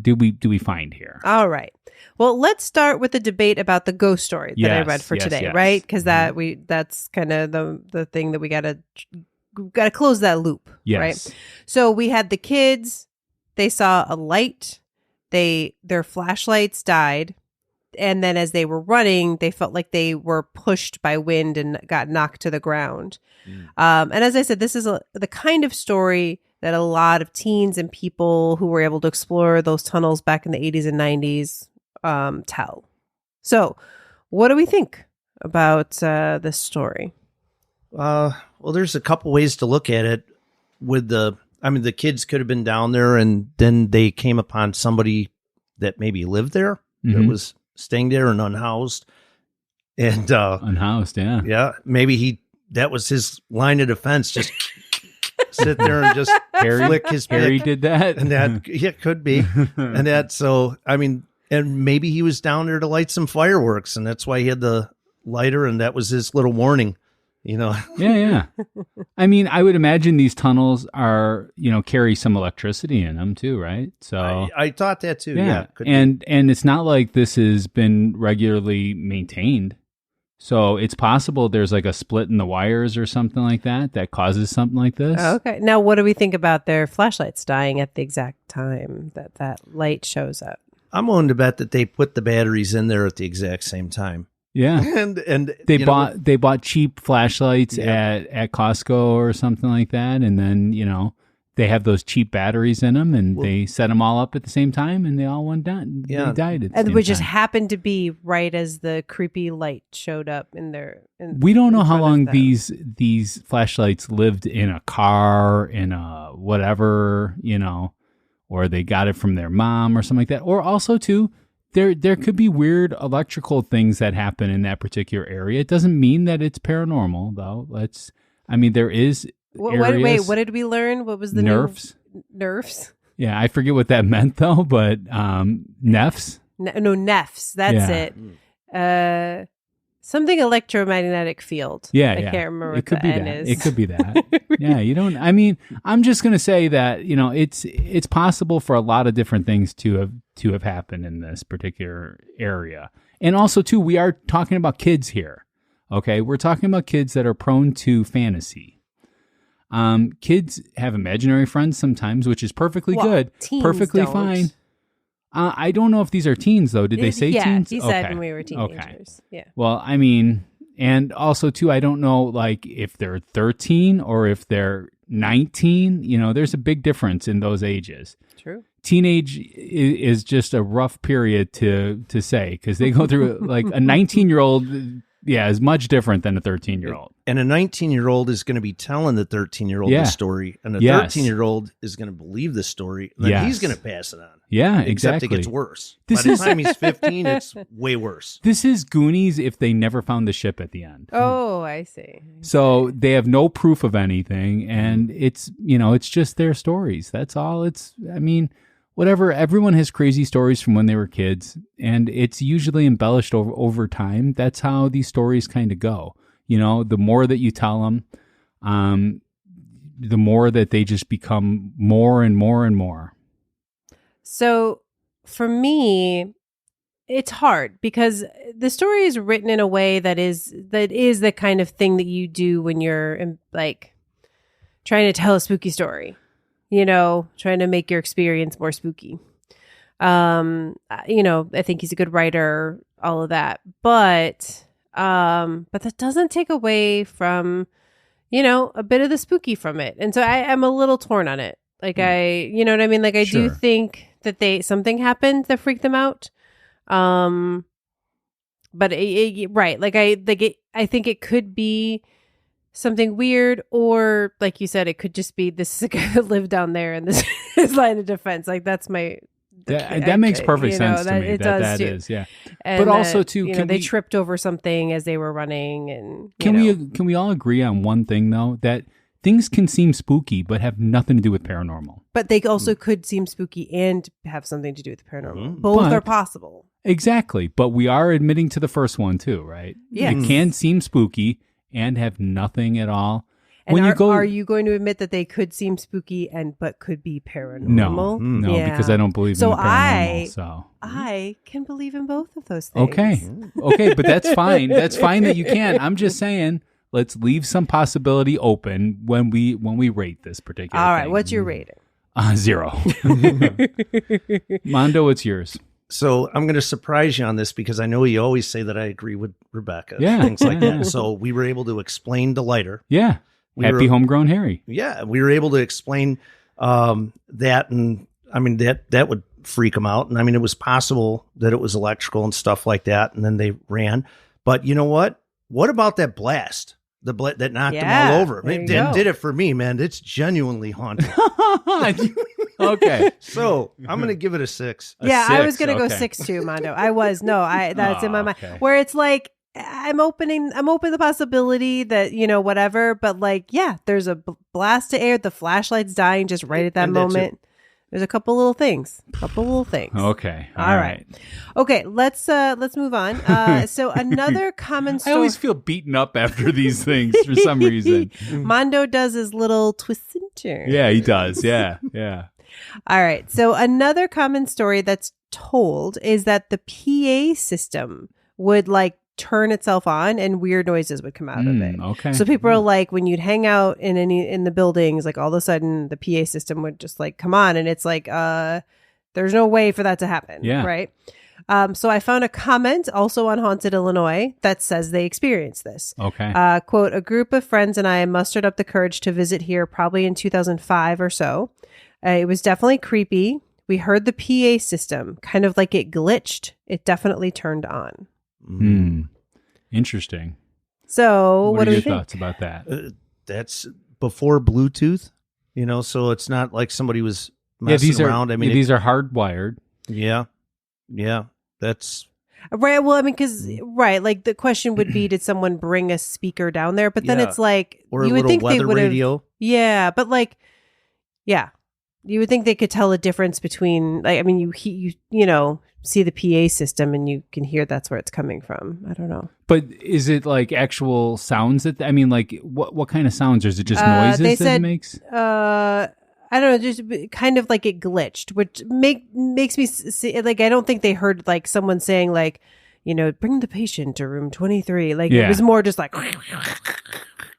do we find here? All right. Well, let's start with the debate about the ghost story that I read for today, right? Because that's kind of the thing that we gotta close that loop, right? So we had the kids; they saw a light. Their flashlights died, and then as they were running, they felt like they were pushed by wind and got knocked to the ground. And as I said, this is the kind of story that a lot of teens and people who were able to explore those tunnels back in the 80s and 90s tell. So what do we think about this story? Well, there's a couple ways to look at it. The kids could have been down there and then they came upon somebody that maybe lived there, that was staying there and unhoused. And unhoused, yeah. Yeah, maybe that was his line of defense, just sit there and just flick his pick. Harry did that? And it could be. And maybe he was down there to light some fireworks, and that's why he had the lighter, and that was his little warning, Yeah. I mean, I would imagine these tunnels carry some electricity in them too, right? So I thought that too. Yeah. And it's not like this has been regularly maintained. So it's possible there's like a split in the wires or something like that causes something like this. Okay. Now, what do we think about their flashlights dying at the exact time that light shows up? I'm willing to bet that they put the batteries in there at the exact same time. Yeah. and they bought cheap flashlights at Costco or something like that, and then they have those cheap batteries in them, and they set them all up at the same time, and they all went down. Yeah. They died at the and same we just time. happened to be right as the creepy light showed up in their. We don't know how long these flashlights lived in a car, in a whatever, or they got it from their mom or something like that. Or also too, there could be weird electrical things that happen in that particular area. It doesn't mean that it's paranormal, though. There is areas. Wait, what did we learn? What was the nerfs? Nerfs? Yeah, I forget what that meant, though, but nefs? No, nefs. That's it. Something electromagnetic field. Yeah, I can't remember what could the be N that. is. It could be that. Yeah, you don't. I mean, I'm just gonna say that it's possible for a lot of different things to have happened in this particular area, and also too, we are talking about kids here. Okay, we're talking about kids that are prone to fantasy. Kids have imaginary friends sometimes, which is perfectly good, perfectly fine. I don't know if these are teens, though. Did they say teens? Yeah, he said when we were teenagers. Okay. Yeah. Well, I mean, and also, too, I don't know, like, if they're 13 or if they're 19. There's a big difference in those ages. True. Teenage is just a rough period to say, because they go through, like, a 19-year-old, is much different than a 13-year-old. And a 19-year-old is going to be telling the 13-year-old the story, and a 13-year-old is going to believe the story, and then he's going to pass it on. Yeah, Except exactly. it gets worse. By the time he's 15, it's way worse. This is Goonies if they never found the ship at the end. Oh, I see. So they have no proof of anything, and it's just their stories. That's all. Whatever. Everyone has crazy stories from when they were kids, and it's usually embellished over time. That's how these stories kind of go. The more that you tell them, the more that they just become more and more and more. So for me, it's hard because the story is written in a way that is the kind of thing that you do when you're like trying to tell a spooky story. Trying to make your experience more spooky. I think he's a good writer, all of that. But that doesn't take away from, a bit of the spooky from it. And so I am a little torn on it. Like you know what I mean? Like I do think that something happened that freaked them out. But right. I think it could be something weird, or like you said, it could just be this is a guy that lived down there and this is line of defense. Like that's my that makes perfect sense to me. It does that too. Is, yeah. And but also too, they tripped over something as they were running, and can we all agree on one thing though, that things can seem spooky but have nothing to do with paranormal. But they also could seem spooky and have something to do with the paranormal. Both are possible. Exactly, but we are admitting to the first one too, right? Yeah, it can seem spooky and have nothing at all. And are you going to admit that they could seem spooky but could be paranormal? No, because I don't believe in the paranormal. I can believe in both of those things. Okay, but that's fine. That's fine that you can. I'm just saying, let's leave some possibility open when we rate this particular All right, thing. what's your rating? 0. Mondo, what's yours? So I'm going to surprise you on this because I know you always say that I agree with Rebecca. Yeah, things like that. So we were able to explain to Lighter. Yeah. Happy homegrown Harry. Yeah, we were able to explain that, and I mean that would freak them out. And I mean, it was possible that it was electrical and stuff like that, and then they ran. But you know what? What about that blast? That knocked them all over. It did it for me, man. It's genuinely haunting. Okay. So I'm going to give it a 6. I was going to go 6 too, Mondo. I was. No, that's in my mind. Okay. Where it's like, I'm open to the possibility that, whatever, but like, there's a blast to air. The flashlight's dying just right at that moment. There's a couple little things. Okay. All right. Okay. Let's move on. So another common story. I always feel beaten up after these things for some reason. Mondo does his little twists and turns. Yeah, he does. Yeah. All right. So another common story that's told is that the PA system would like turn itself on and weird noises would come out of it. Okay. So people are like, when you'd hang out in the buildings, like all of a sudden the PA system would just like come on, and it's like, there's no way for that to happen. Yeah. Right. So I found a comment also on Haunted Illinois that says they experienced this. Okay. Quote, a group of friends and I mustered up the courage to visit here probably in 2005 or so. It was definitely creepy. We heard the PA system kind of like it glitched. It definitely turned on. Interesting. So what do your you think? thoughts about that? That's before Bluetooth, so it's not like somebody was messing around. I mean, these are hardwired. Yeah. That's Right. Well, I mean, because like the question would be, did someone bring a speaker down there? But then Yeah. it's like or a you would little think they weather would have. radio. Yeah, but like, yeah, you would think they could tell a difference between. Like, I mean, you see the PA system and you can hear that's where it's coming from. I don't know. But is it like actual sounds that I mean, like what kind of sounds? Or is it just noises they that said, it makes? I don't know, just kind of like it glitched, which makes me see, like, I don't think they heard like someone saying like, bring the patient to room 23. Like it was more just like.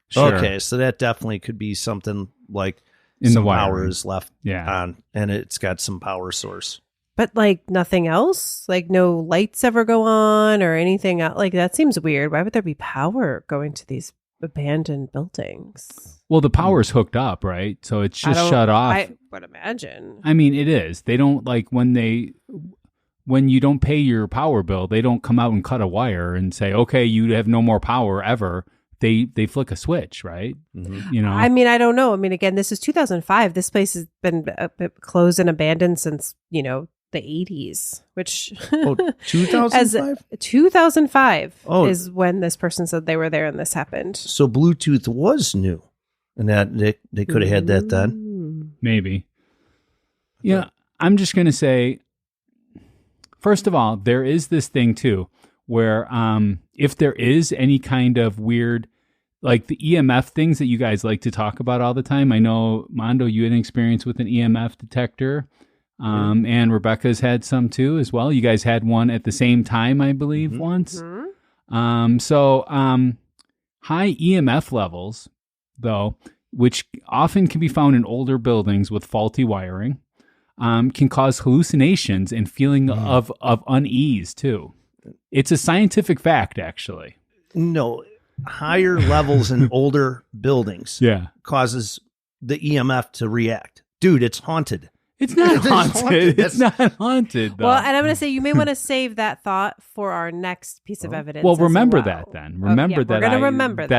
Sure. Okay, so that definitely could be something like In the some wiring. power is left on, and it's got some power source. But like nothing else, like no lights ever go on or anything else. Like that seems weird. Why would there be power going to these abandoned buildings? Well, the power's hooked up, right? So it's just shut off. I would imagine. I mean, it is. They don't like when you don't pay your power bill, they don't come out and cut a wire and say, okay, you have no more power ever. They flick a switch, right? Mm-hmm. I mean, I don't know. I mean, again, this is 2005. This place has been closed and abandoned since, the 80s, which 2005? 2005 is when this person said they were there and this happened. So Bluetooth was new, and that they could have had that then. Maybe. Yeah, I'm just going to say, first of all, there is this thing too, where if there is any kind of weird, like the EMF things that you guys like to talk about all the time. I know, Mondo, you had an experience with an EMF detector. And Rebecca's had some too as well. You guys had one at the same time, I believe, once. So high EMF levels, though, which often can be found in older buildings with faulty wiring, can cause hallucinations and feeling of unease too. It's a scientific fact, actually. No, higher levels in older buildings causes the EMF to react. Dude, it's haunted. It's not haunted. It's not haunted, though. Well, and I'm going to say you may want to save that thought for our next piece of evidence. Well, remember that then. Remember that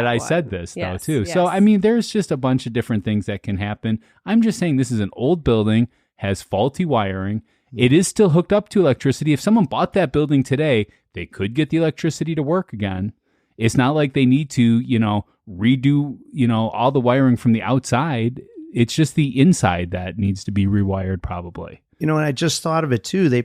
I one. said this, though, Yes, too. yes. So, I mean, there's just a bunch of different things that can happen. I'm just saying this is an old building, has faulty wiring. It is still hooked up to electricity. If someone bought that building today, they could get the electricity to work again. It's not like they need to, redo, all the wiring from the outside. It's just the inside that needs to be rewired, probably. And I just thought of it too.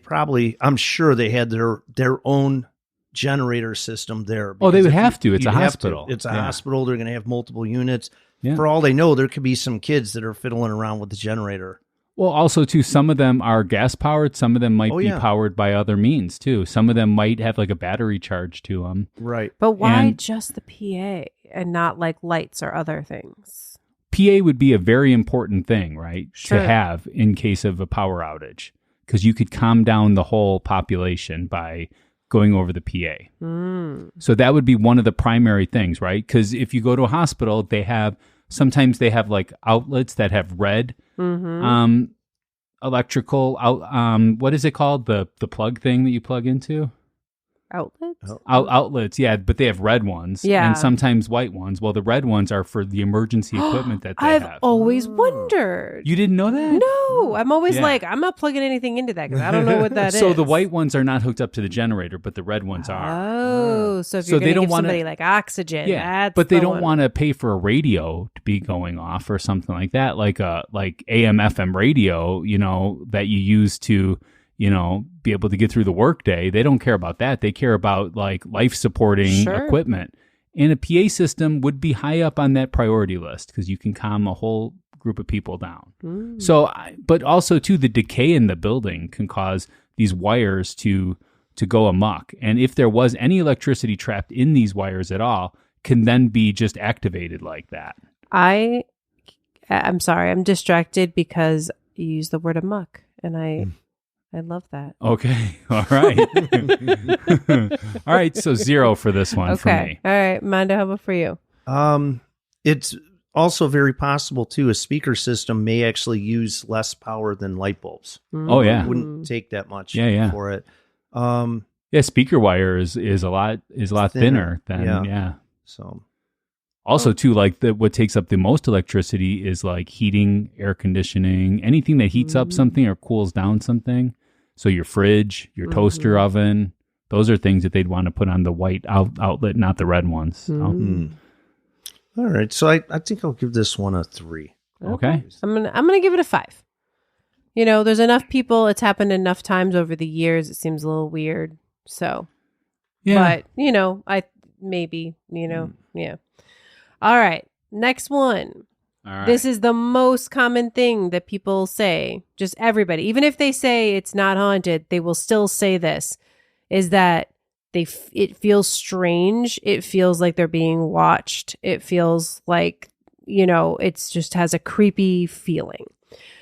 I'm sure they had their own generator system there. Oh, they would have to. It's a hospital. It's a hospital. They're going to have multiple units. Yeah. For all they know, there could be some kids that are fiddling around with the generator. Well, also, too, some of them are gas-powered. Some of them might be powered by other means, too. Some of them might have like a battery charge to them. Right. But why just the PA and not like lights or other things? PA would be a very important thing, right, Sure. to have in case of a power outage, because you could calm down the whole population by going over the PA. So that would be one of the primary things, right? Because if you go to a hospital, sometimes they have like outlets that have red electrical what is it called? The plug thing that you plug into? Outlets? Outlets, yeah, but they have red ones and sometimes white ones. Well, the red ones are for the emergency equipment that they have. I've always wondered. You didn't know that? No, I'm always like, I'm not plugging anything into that because I don't know what that is. So the white ones are not hooked up to the generator, but the red ones are. Oh, so if you're going to give somebody like oxygen, that's but they the don't one. want to pay for a radio to be going off or something like that, like AM FM radio, that you use to be able to get through the workday. They don't care about that. They care about like life supporting equipment. And a PA system would be high up on that priority list because you can calm a whole group of people down. So, but also too, the decay in the building can cause these wires to go amok. And if there was any electricity trapped in these wires at all, can then be just activated like that. I'm sorry, I'm distracted because you use the word amok, and I love that. Okay. All right. All right. So 0 for this one for me. All right. Mondo, how about for you? It's also very possible, too, a speaker system may actually use less power than light bulbs. Oh, yeah. It wouldn't take that much for it. Speaker wire is a lot thinner than, So also, too, like what takes up the most electricity is like heating, air conditioning, anything that heats up something or cools down something. So your fridge, your toaster oven, those are things that they'd want to put on the white outlet, not the red ones. So. All right. So I think I'll give this one a 3. Okay. I'm gonna give it a 5. You know, there's enough people. It's happened enough times over the years. It seems a little weird. So, Yeah. but you know, yeah. All right, next one. All right. This is the most common thing that people say. Just everybody, even if they say it's not haunted, they will still say this: is that it feels strange. It feels like they're being watched. It feels like, you know, it's just has a creepy feeling.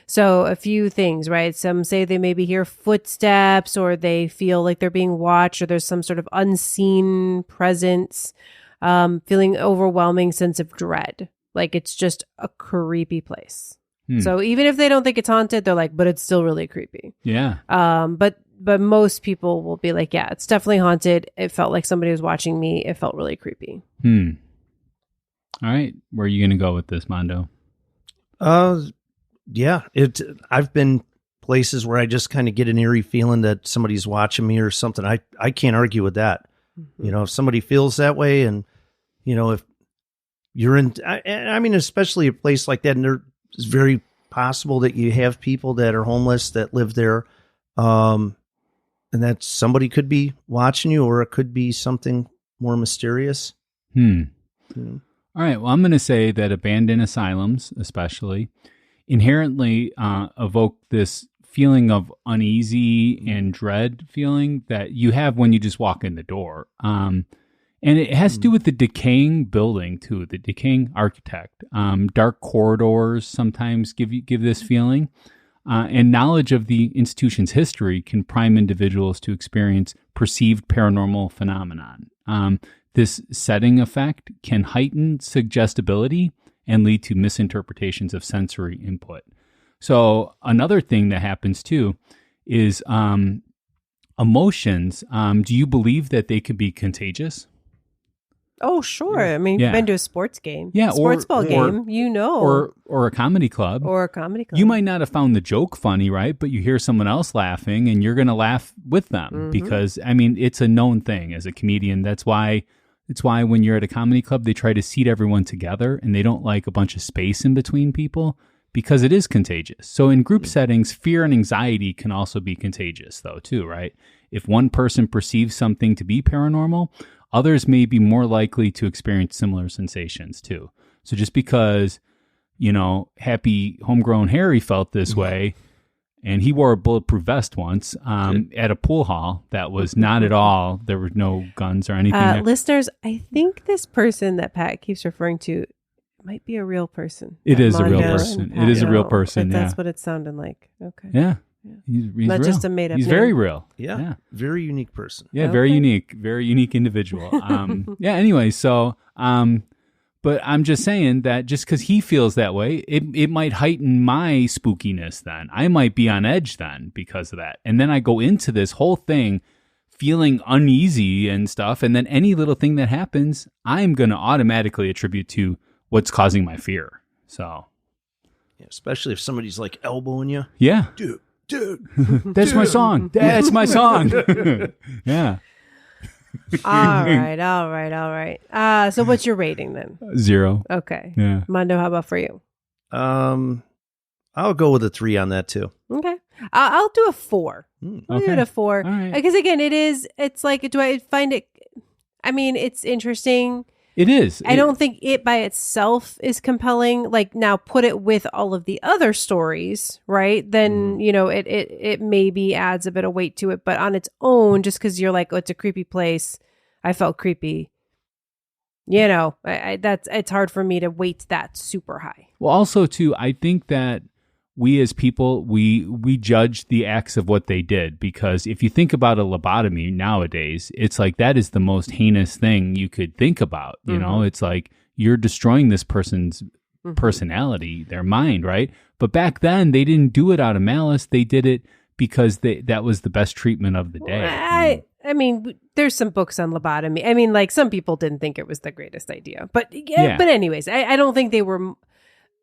So a few things, right? Some say they maybe hear footsteps, or they feel like they're being watched, or there's some sort of unseen presence, feeling overwhelming sense of dread. Like it's just a creepy place. So even if they don't think it's haunted, they're like, but it's still really creepy. Yeah. But most people will be like, yeah, it's definitely haunted. It felt like somebody was watching me. It felt really creepy. All right. Where are you going to go with this, Mondo? Yeah, I've been places where I just kind of get an eerie feeling that somebody's watching me or something. I can't argue with that. You know, if somebody feels that way, and you know, if you're in, I mean, especially a place like that, and it's very possible that you have people that are homeless that live there, and that somebody could be watching you, or it could be something more mysterious. All right. Well, I'm going to say that abandoned asylums, especially, inherently evoke this feeling of uneasy and dread feeling that you have when you just walk in the door. And it has to do with the decaying building too, the decaying architect. Dark corridors sometimes give this feeling. And knowledge of the institution's history can prime individuals to experience perceived paranormal phenomenon. This setting effect can heighten suggestibility and lead to misinterpretations of sensory input. So another thing that happens too is emotions. Do you believe that they can be contagious? Oh, sure. I mean, Yeah. you've been to a sports game. Yeah, sports ball game, you know. Or a comedy club. Or a comedy club. You might not have found the joke funny, right? But you hear someone else laughing and you're going to laugh with them because, I mean, it's a known thing as a comedian. It's why when you're at a comedy club, they try to seat everyone together and they don't like a bunch of space in between people because it is contagious. So in group settings, fear and anxiety can also be contagious though, too, right? If one person perceives something to be paranormal, others may be more likely to experience similar sensations too. So just because, you know, happy homegrown Harry felt this way, and he wore a bulletproof vest once at a pool hall that was not at all, there were no guns or anything there. Listeners, I think this person that Pat keeps referring to might be a real person. It is a Mondo real and person. Pat It is a real know, person, but yeah. That's what it sounded like. Okay. Yeah. He's Not real. just a made-up He's name. very real. Yeah. Very unique person. Yeah, very Okay. unique individual. Yeah, anyway, so, but I'm just saying that just because he feels that way, it might heighten my spookiness then. I might be on edge then because of that. And then I go into this whole thing feeling uneasy and stuff, and then any little thing that happens, I'm going to automatically attribute to what's causing my fear. So, Yeah, especially if somebody's like elbowing you. yeah. Dude. That's my song. That's my song. Yeah. All right. So what's your rating then? 0. Okay. Yeah. Mondo, how about for you? I'll go with a 3 on that too. Okay. I'll do a 4. I'll give it Okay. a 4. All right. Because again, it's like, do I find it, I mean, it's interesting. It is. I don't think it by itself is compelling. Like now put it with all of the other stories, right? Then, you know, it maybe adds a bit of weight to it, but on its own, just because you're like, oh, it's a creepy place. I felt creepy. You know, it's hard for me to weight that super high. Well, also too, I think that we as people, we judge the acts of what they did, because if you think about a lobotomy nowadays, it's like that is the most heinous thing you could think about. You know, it's like you're destroying this person's personality, their mind, right? But back then they didn't do it out of malice. They did it because that was the best treatment of the day. I mean, there's some books on lobotomy. I mean, like some people didn't think it was the greatest idea, but Yeah. But anyways, I don't think they were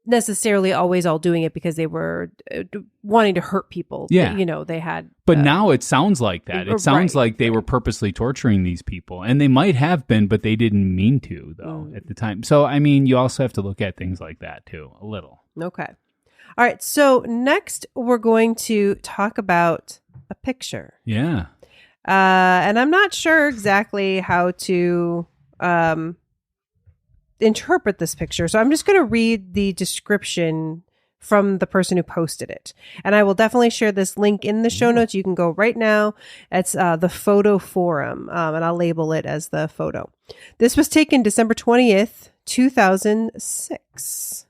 necessarily always all doing it because they were wanting to hurt people. Yeah. They had. But now it sounds like that. It sounds like they were purposely torturing these people. And they might have been, but they didn't mean to, though, at the time. So, I mean, you also have to look at things like that, too, a little. Okay. All right. So next, we're going to talk about a picture. Yeah. And I'm not sure exactly how to interpret this picture. So I'm just going to read the description from the person who posted it. And I will definitely share this link in the show notes. You can go right now. It's the photo forum, and I'll label it as the photo. This was taken December 20th, 2006.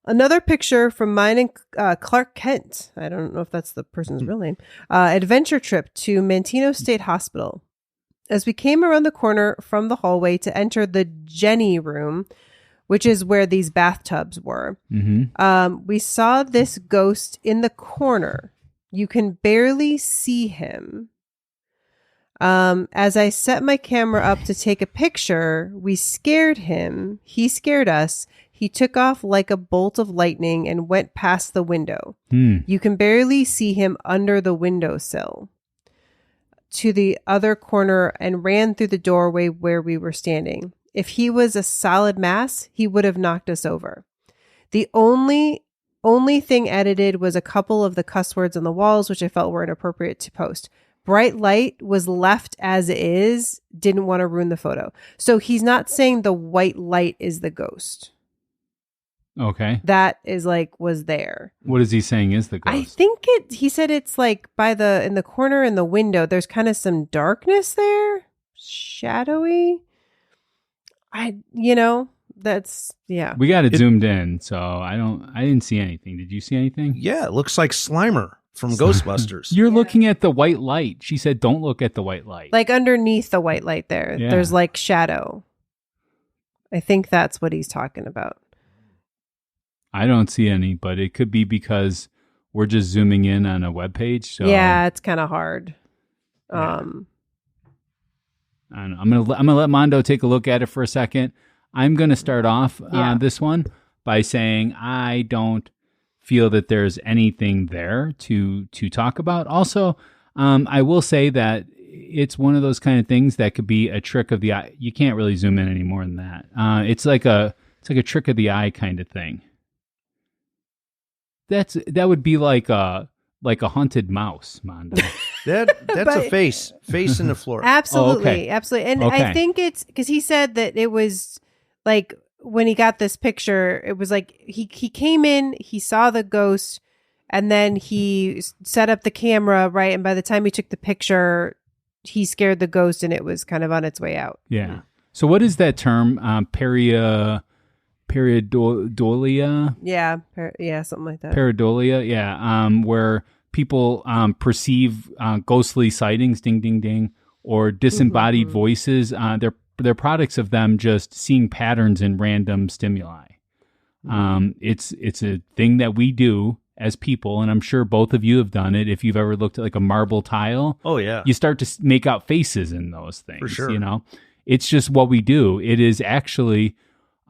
Another picture from mine and Clark Kent. I don't know if that's the person's real name. Adventure trip to Manteno State Hospital. As we came around the corner from the hallway to enter the Jenny room, which is where these bathtubs were, we saw this ghost in the corner. You can barely see him. As I set my camera up to take a picture, we scared him. He scared us. He took off like a bolt of lightning and went past the window. You can barely see him under the windowsill to the other corner and ran through the doorway where we were standing. If he was a solid mass, he would have knocked us over. The only thing edited was a couple of the cuss words on the walls, which I felt were inappropriate to post. Bright light was left as is, didn't want to ruin the photo. So he's not saying the white light is the ghost. Okay. That is was there. What is he saying is the ghost? I think he said it's in the corner in the window. There's kind of some darkness there. Shadowy. That's, yeah. We got it zoomed in, so I didn't see anything. Did you see anything? Yeah, it looks like Slimer from Ghostbusters. You're looking at the white light. She said, don't look at the white light. Like underneath the white light there, there's shadow. I think that's what he's talking about. I don't see any, but it could be because we're just zooming in on a web page. So yeah, it's kind of hard. Yeah. I don't know. I'm gonna let Mondo take a look at it for a second. I'm gonna start off this one by saying I don't feel that there's anything there to talk about. Also, I will say that it's one of those kind of things that could be a trick of the eye. You can't really zoom in any more than that. It's like a trick of the eye kind of thing. That would be like a haunted mouse, Mondo. That's a face in the floor. Absolutely, okay. absolutely. And I think it's because he said that it was when he got this picture, it was he came in, he saw the ghost, and then he set up the camera, right? And by the time he took the picture, he scared the ghost, and it was kind of on its way out. Yeah. So what is that term? Pareidolia? Yeah, something like that. Pareidolia, yeah. Where people perceive ghostly sightings, ding, ding, ding, or disembodied voices. They're products of them just seeing patterns in random stimuli. It's a thing that we do as people, and I'm sure both of you have done it. If you've ever looked at a marble tile, oh yeah, you start to make out faces in those things. For sure, it's just what we do. It is actually.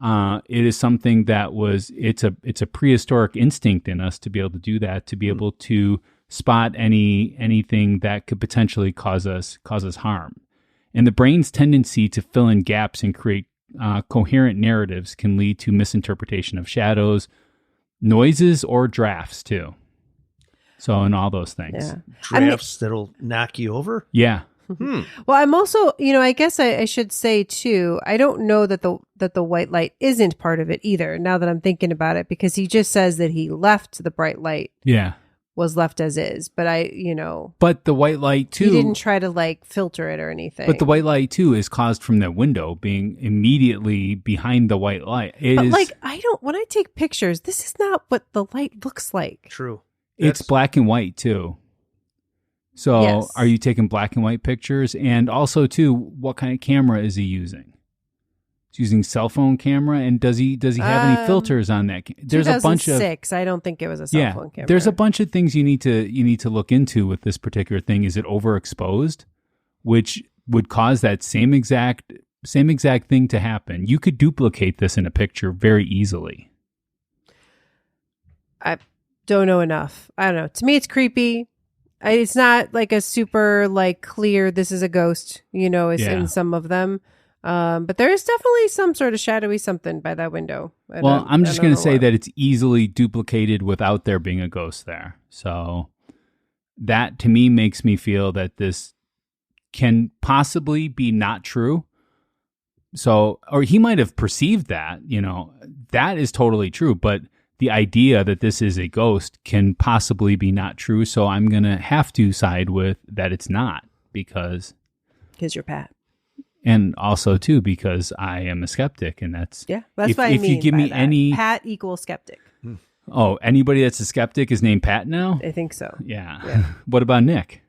It is something that it's a prehistoric instinct in us to be able to do that, to be able to spot anything that could potentially cause us harm. And the brain's tendency to fill in gaps and create coherent narratives can lead to misinterpretation of shadows, noises, or drafts too. So, and all those things. Yeah. Drafts that'll knock you over? Yeah. Well, I'm also, I guess I should say too, I don't know that the white light isn't part of it either, now that I'm thinking about it, because he just says that he left the bright light. Yeah. Was left as is, but But the white light too. He didn't try to filter it or anything. But the white light too is caused from the window being immediately behind the white light. When I take pictures, this is not what the light looks like. True. It's black and white too. So yes. Are you taking black and white pictures? And also too, what kind of camera is he using? He's using cell phone camera, and does he have any filters on that? There's a bunch of 2006. I don't think it was a cell phone camera. There's a bunch of things you need to look into with this particular thing. Is it overexposed, which would cause that same exact same exact thing to happen. You could duplicate this in a picture very easily. I don't know enough. I don't know. To me, it's creepy. It's not like a super like clear, this is a ghost, as in some of them. But there is definitely some sort of shadowy something by that window. I'm just going to say that it's easily duplicated without there being a ghost there. So that to me makes me feel that this can possibly be not true. So, or he might have perceived that, that is totally true. But the idea that this is a ghost can possibly be not true. So I'm going to have to side with that it's not because you're Pat. And also too, because I am a skeptic, and that's what if I mean. If you give me that. any Pat equals skeptic. Oh, anybody that's a skeptic is named Pat now? I think so. Yeah. What about Nick?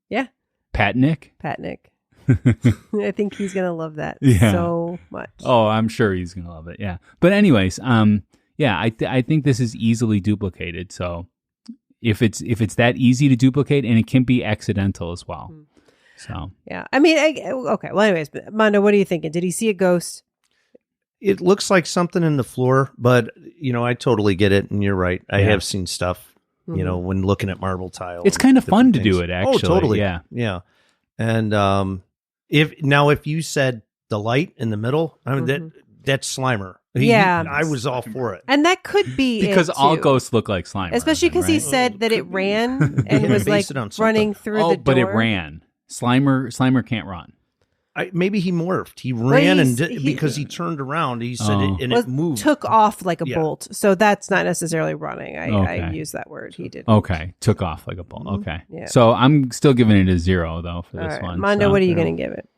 Yeah. Pat Nick? Pat Nick. I think he's gonna love that so much. Oh, I'm sure he's gonna love it. Yeah. But anyways, I think this is easily duplicated. So if it's that easy to duplicate, and it can be accidental as well. So yeah, I mean, okay. Well, anyways, Mondo, what are you thinking? Did he see a ghost? It looks like something in the floor, but I totally get it, and you're right. I have seen stuff, when looking at marble tile. It's kind of fun to do it, actually. Oh, totally. Yeah. And if you said the light in the middle, I mean that's Slimer. I was all for it, and that could be because all ghosts look like Slimer, especially because he said that it ran and was like running through the door. But it ran. Slimer can't run. Maybe he morphed. He ran because he turned around. He said it moved. Took off like a bolt. So that's not necessarily running. I use that word. He did. Okay. Took off like a bolt. Okay. Yeah. So I'm still giving it a 0 though for this one. Mondo, what are you going to give it?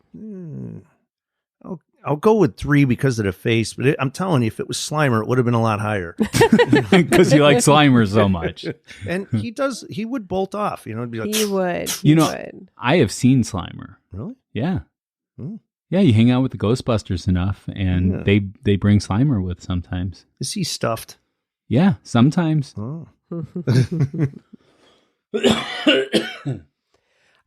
I'll go with 3 because of the face, but I'm telling you, if it was Slimer, it would have been a lot higher. Because you like Slimer so much. And he would bolt off, it'd be like, he would. I have seen Slimer. Really? Yeah. Yeah, you hang out with the Ghostbusters enough, and they bring Slimer with sometimes. Is he stuffed? Yeah, sometimes. Oh.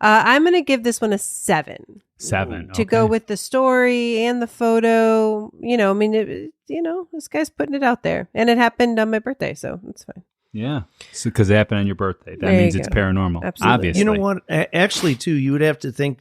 I'm going to give this one a 7. 7. To go with the story and the photo. This guy's putting it out there. And it happened on my birthday, so it's fine. Yeah. Because it happened on your birthday. That means it's paranormal. Absolutely. Obviously. You know what? Actually, too, you would have to think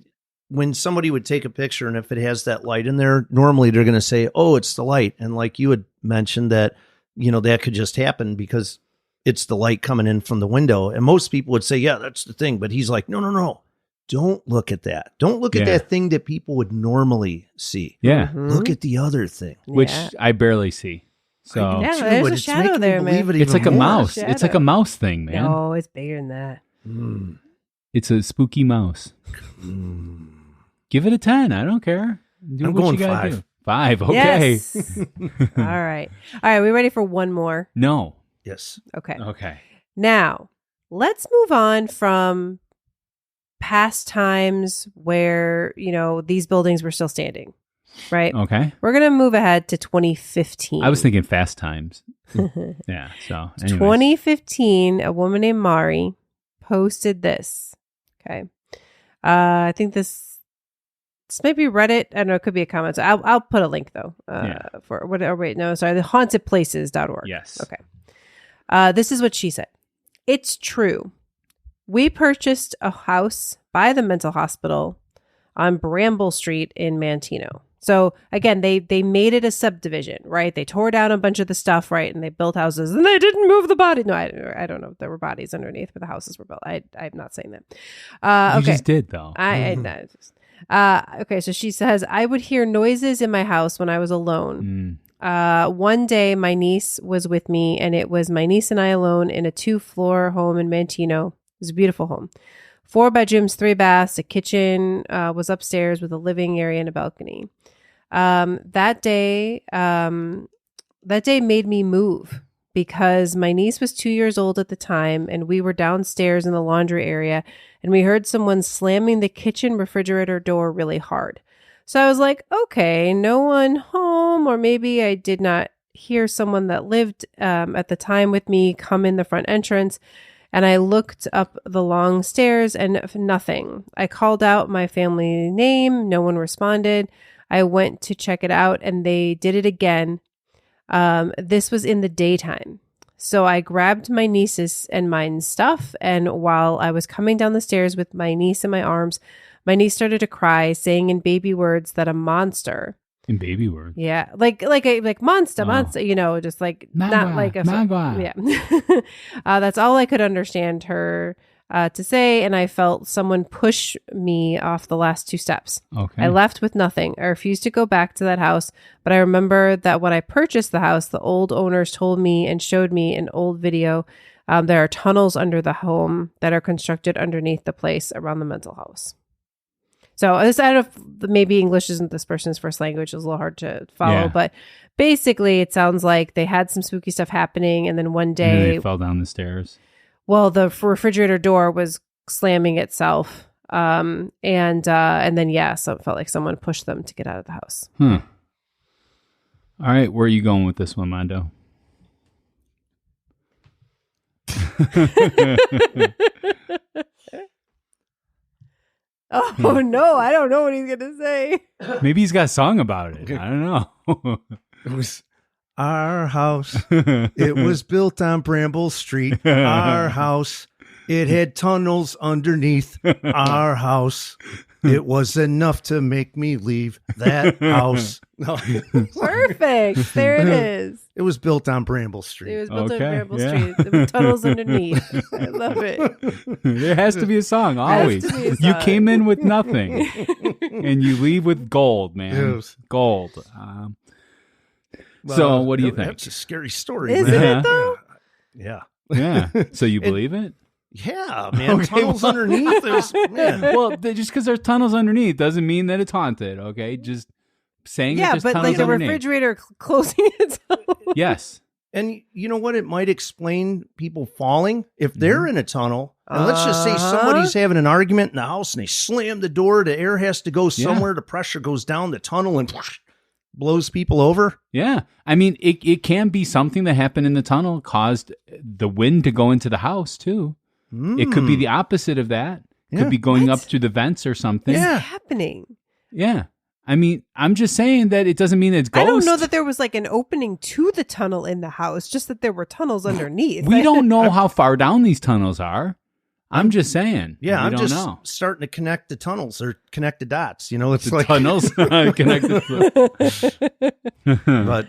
when somebody would take a picture and if it has that light in there, normally they're going to say, oh, it's the light. And like you had mentioned that, that could just happen because it's the light coming in from the window. And most people would say, yeah, that's the thing. But he's like, no. Don't look at that. Don't look at that thing that people would normally see. Yeah. Look at the other thing. Which I barely see. So there's a shadow there, man. It's like a mouse. It's like a mouse thing, man. No, it's bigger than that. It's a spooky mouse. Give it a 10. I don't care. I'm going 5. 5. Okay. Yes. All right. We ready for one more? No. Yes. Okay. Now, let's move on from past times where, these buildings were still standing, right? Okay. We're going to move ahead to 2015. I was thinking fast times. Yeah. So, anyways. 2015, a woman named Mari posted this. Okay. I think this might be Reddit. I don't know. It could be a comment. So I'll put a link though. For what? Oh, wait, no, sorry. The hauntedplaces.org. Yes. Okay. This is what she said. It's true. We purchased a house by the mental hospital on Bramble Street in Manteno. So again, they made it a subdivision, right? They tore down a bunch of the stuff, right? And they built houses and they didn't move the body. No, I don't know if there were bodies underneath, but the houses were built. I'm not saying that. You just did though. Okay. So she says, I would hear noises in my house when I was alone. One day my niece was with me and it was my niece and I alone in a 2-floor home in Manteno. It was a beautiful home. 4 bedrooms, 3 baths, a kitchen was upstairs with a living area and a balcony. That day made me move because my niece was 2 years old at the time and we were downstairs in the laundry area and we heard someone slamming the kitchen refrigerator door really hard. So I was like, okay, no one home, or maybe I did not hear someone that lived at the time with me come in the front entrance. And I looked up the long stairs and nothing. I called out my family name. No one responded. I went to check it out and they did it again. This was in the daytime. So I grabbed my niece's and mine's stuff. And while I was coming down the stairs with my niece in my arms, my niece started to cry, saying in baby words that a monster. In baby words? Yeah. Like monster, just like not like a... Yeah. That's all I could understand her to say. And I felt someone push me off the last 2 steps. Okay. I left with nothing. I refused to go back to that house. But I remember that when I purchased the house, the old owners told me and showed me an old video. There are tunnels under the home that are constructed underneath the place around the mental house. So aside of maybe English isn't this person's first language, it's a little hard to follow. Yeah. But basically, it sounds like they had some spooky stuff happening. And then one day... And then they fell down the stairs. Well, the refrigerator door was slamming itself. And then, so it felt like someone pushed them to get out of the house. All right. Where are you going with this one, Mondo? Oh, no. I don't know what he's going to say. Maybe he's got a song about it. I don't know. It was our house. It was built on Bramble Street. Our house. It had tunnels underneath. Our house. It was enough to make me leave that house. Perfect. There it is. It was built on Bramble Street. It was built on Bramble Street. The tunnels underneath. I love it. There has to be a song, always. You came in with nothing, and you leave with gold, man. Yes. Gold. So what do you think? That's a scary story. Isn't man. it, though? Yeah. Yeah. So you believe it? Yeah, man. Tunnels underneath us. Man. Well, just because there's tunnels underneath doesn't mean that it's haunted, okay? Just saying that there's but tunnels like the underneath. refrigerator closing itself. Yes. And you know what? It might explain people falling if they're in a tunnel. And let's just say somebody's having an argument in the house and they slam the door. The air has to go somewhere. The pressure goes down the tunnel and blows people over. Yeah. I mean, it can be something that happened in the tunnel caused the wind to go into the house, too. It could be the opposite of that. Could be going up through the vents or something. What's happening? Yeah. I mean, I'm just saying that it doesn't mean it's ghost. I don't know that there was like an opening to the tunnel in the house, just that there were tunnels underneath. We don't know how far down these tunnels are. I'm just saying. Yeah, I'm just know. starting to connect the tunnels or connect the dots. You know, it's The like tunnels connected. But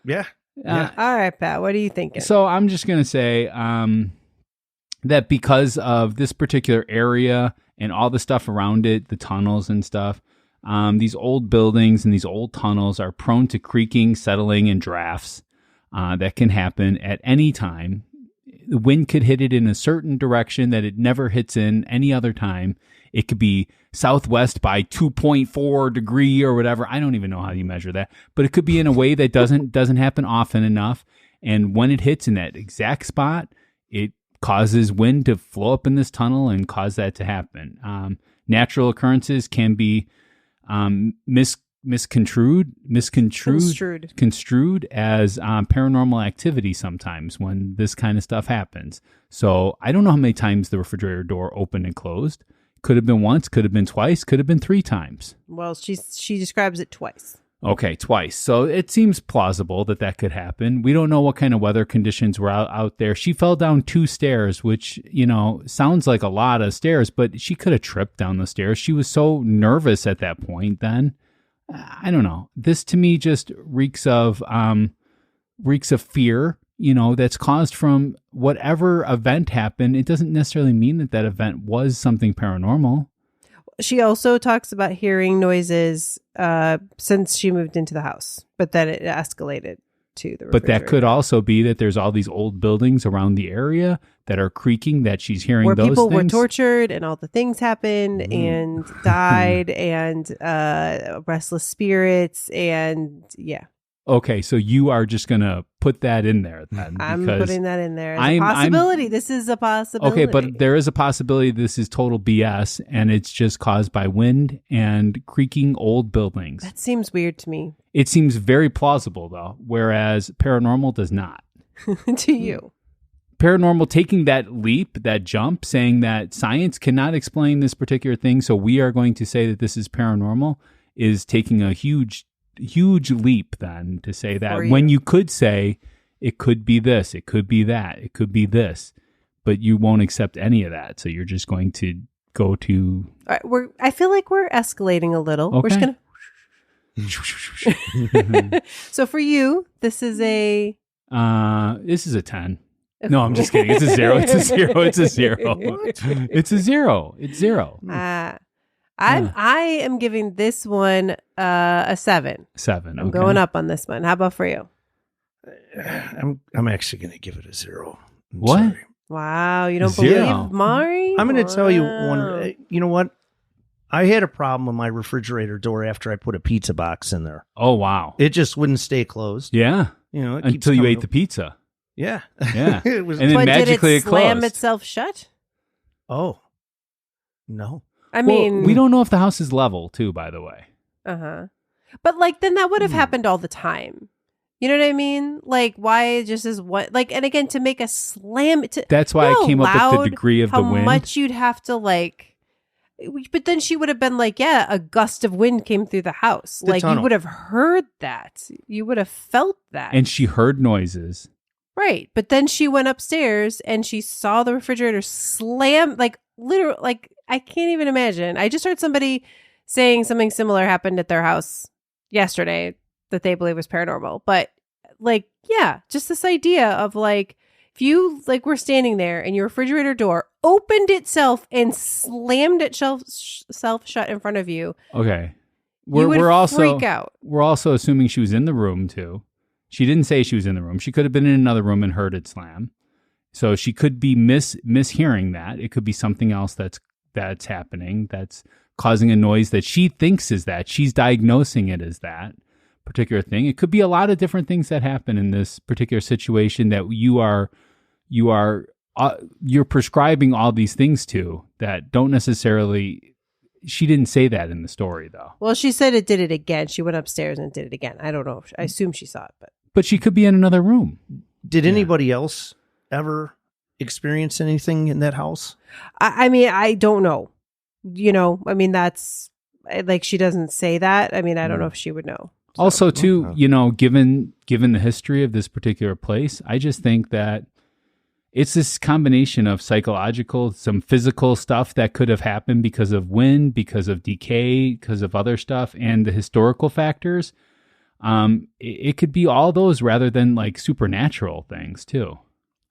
yeah. All right, Pat, what are you thinking? So I'm just going to say that because of this particular area and all the stuff around it, the tunnels and stuff, these old buildings and these old tunnels are prone to creaking, settling, and drafts that can happen at any time. The wind could hit it in a certain direction that it never hits in any other time. It could be southwest by 2.4 degree or whatever. I don't even know how you measure that, but it could be in a way that doesn't happen often enough. And when it hits in that exact spot, it causes wind to flow up in this tunnel and cause that to happen. Natural occurrences can be misconstrued as paranormal activity sometimes when this kind of stuff happens. So I don't know how many times the refrigerator door opened and closed. Could have been once, could have been twice, could have been 3 times. Well, she describes it twice. Okay, twice. So it seems plausible that could happen. We don't know what kind of weather conditions were out there. She fell down 2 stairs, which, sounds like a lot of stairs, but she could have tripped down the stairs. She was so nervous at that point then. I don't know. This to me just reeks of fear, that's caused from whatever event happened. It doesn't necessarily mean that event was something paranormal. She also talks about hearing noises since she moved into the house, but that it escalated to the refrigerator. But that could also be that there's all these old buildings around the area that are creaking, that she's hearing where those people things. were tortured and all the things happened and died and restless spirits and Okay, so you are just going to put that in there then. I'm putting that in there as a possibility. This is a possibility. Okay, but there is a possibility this is total BS and it's just caused by wind and creaking old buildings. That seems weird to me. It seems very plausible, though, whereas paranormal does not. To you. Paranormal taking that leap, that jump, saying that science cannot explain this particular thing, so we are going to say that this is paranormal, is taking a huge leap then to say that For you. when you could say it could be this, it could be that, it could be this, but you won't accept any of that. So you're just going to go to. All right, I feel like we're escalating a little. We're just gonna. So for you, this is a. This is a 10. No, I'm just kidding. It's a 0. It's a 0. It's a 0. It's a 0. It's 0. I am giving this one a 7. 7. I'm going up on this one. How about for you? I'm actually going to give it a 0. What? Sorry. Wow, you don't 0. believe Mari? I'm going to tell you one. You know what? I had a problem with my refrigerator door after I put a pizza box in there. Oh, wow. It just wouldn't stay closed. Yeah. You know, it keeps until you coming ate the pizza. Yeah. Yeah. It was. And then But magically did it slam closed. itself shut? Oh. No. I Well, mean, we don't know if the house is level, too, by the way. But like, then that would have happened all the time. You know what I mean? Like, why just is what? Like, and again, to make a slam, That's why I came up with the degree of the wind. How much you'd have to like. But then she would have been like, yeah, a gust of wind came through the house. The like tunnel. you would have heard that. You would have felt that. And she heard noises. Right. But then she went upstairs and she saw the refrigerator slam, like literally, like I can't even imagine. I just heard somebody saying something similar happened at their house yesterday that they believe was paranormal. But like, yeah, just this idea of like, if you like were standing there and your refrigerator door opened itself and slammed itself shut in front of you. Okay. You would we're also freak out. We're also assuming she was in the room too. She didn't say she was in the room. She could have been in another room and heard it slam. So she could be mishearing that. It could be something else that's happening, that's causing a noise that she thinks is that. She's diagnosing it as that particular thing. It could be a lot of different things that happen in this particular situation that you're prescribing all these things to that don't necessarily. She didn't say that in the story, though. Well, she said it did it again. She went upstairs and did it again. I don't know. I assume she saw it, But she could be in another room. Did anybody else ever experience anything in that house? I mean, I don't know. You know, I mean, that's like she doesn't say that. I mean, I don't know if she would know. So. Also, too, given the history of this particular place, I just think that it's this combination of psychological, some physical stuff that could have happened because of wind, because of decay, because of other stuff, and the historical factors. It could be all those rather than like supernatural things too.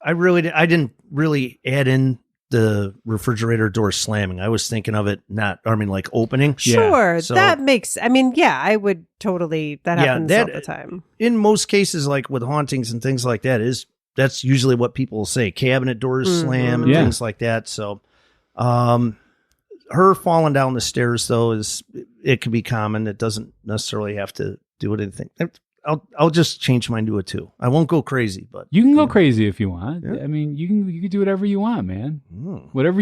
I didn't really add in the refrigerator door slamming. I was thinking of it like opening. Sure, So- that makes. I mean, yeah, I would totally. That happens all the time. In most cases, like with hauntings and things like that, that's usually what people say. Cabinet doors slam and things like that. So, her falling down the stairs though it can be common. It doesn't necessarily have to do anything. I'll just change mine to a 2. I won't go crazy, but You can go crazy if you want. Yeah. I mean, you can do whatever you want, man. Whatever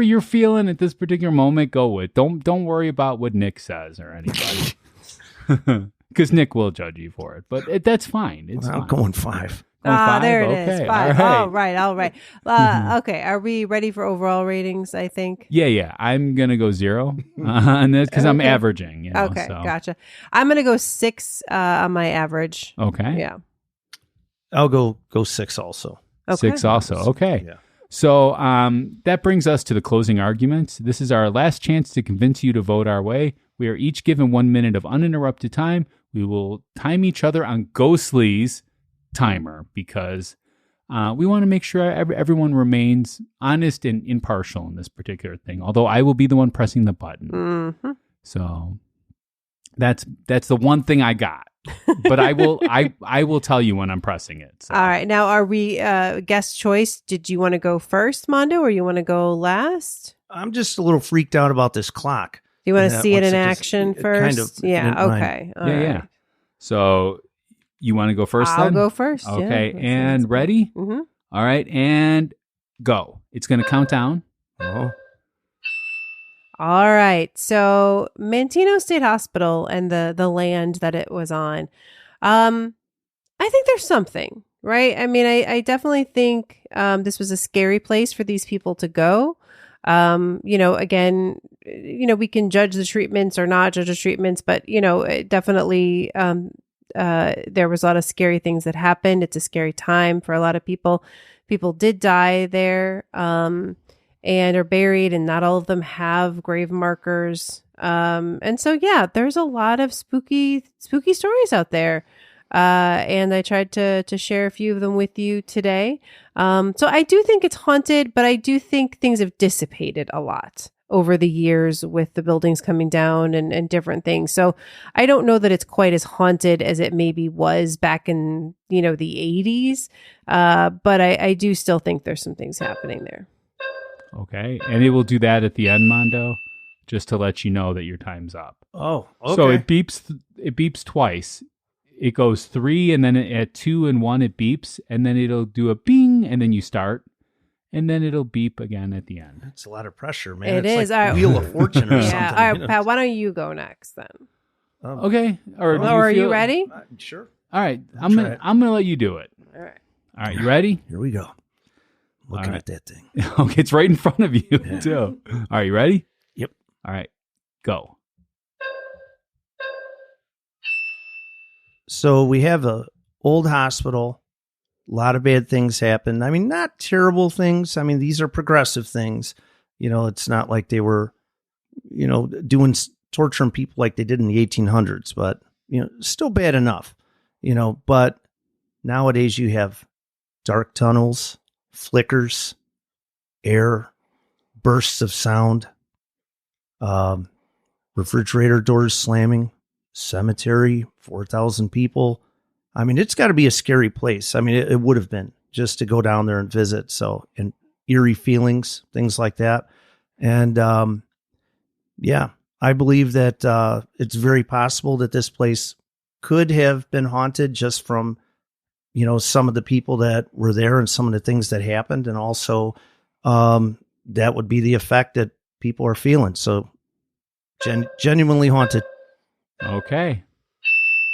you're feeling at this particular moment, go with. Don't worry about what Nick says or anybody, because Nick will judge you for it. But that's fine. It's I'm fine. going 5. Going 5? There it Okay. is. 5. All right. All right. Okay. Are we ready for overall ratings? I think. Yeah. I'm gonna go 0 on this because I'm averaging. You know, Okay, so. gotcha. I'm gonna go 6 on my average. Okay. Yeah. I'll go 6 also. Okay. 6 also. Okay. Yeah. So that brings us to the closing arguments. This is our last chance to convince you to vote our way. We are each given 1 minute of uninterrupted time. We will time each other on Ghostly's timer because we want to make sure everyone remains honest and impartial in this particular thing. Although I will be the one pressing the button. Mm-hmm. So that's the one thing I got. But I will tell you when I'm pressing it. So. All right. Now, are we guest choice? Did you want to go first, Mondo, or you want to go last? I'm just a little freaked out about this clock. You want to Yeah, see it once in it just- action it first? kind of, if you Yeah. didn't mind. Okay. All Yeah, right. yeah. So you want to go first I'll then? go first. Okay. Yeah, And ready? Mm-hmm. All right. And go. It's going to count down. Oh. All right. So Manteno State Hospital and the land that it was on. I think there's something, right? I mean, I definitely think this was a scary place for these people to go. Again, we can judge the treatments or not judge the treatments, but, it definitely, there was a lot of scary things that happened. It's a scary time for a lot of people. People did die there, and are buried, and not all of them have grave markers. And so, there's a lot of spooky stories out there. And I tried to share a few of them with you today. So I do think it's haunted, but I do think things have dissipated a lot over the years with the buildings coming down and different things. So I don't know that it's quite as haunted as it maybe was back in, the 80s. But I do still think there's some things happening there. Okay. And it will do that at the end, Mondo, just to let you know that your time's up. Oh, okay. So it beeps twice. It goes 3, and then at 2 and 1 it beeps, and then it'll do a bing, and then you start, and then it'll beep again at the end. It's a lot of pressure, man. It's is. Like Wheel of Fortune or something. All right, Pat, why don't you go next then? Okay. Or are you ready? Sure. All right. I'm gonna let you do it. All right. All right. You ready? Here we go. Looking at that thing. Okay, it's right in front of you too. All right. You ready? Yep. All right. Go. So we have a old hospital. A lot of bad things happen. I mean, not terrible things. I mean, these are progressive things. It's not like they were, torturing people like they did in the 1800s, but, still bad enough, but nowadays you have dark tunnels, flickers, air, bursts of sound, refrigerator doors slamming, cemetery, 4,000 people. I mean, it's got to be a scary place. I mean, it would have been just to go down there and visit. So, and eerie feelings, things like that. And, I believe that, it's very possible that this place could have been haunted just from, some of the people that were there and some of the things that happened. And also, that would be the effect that people are feeling. So genuinely haunted. Okay.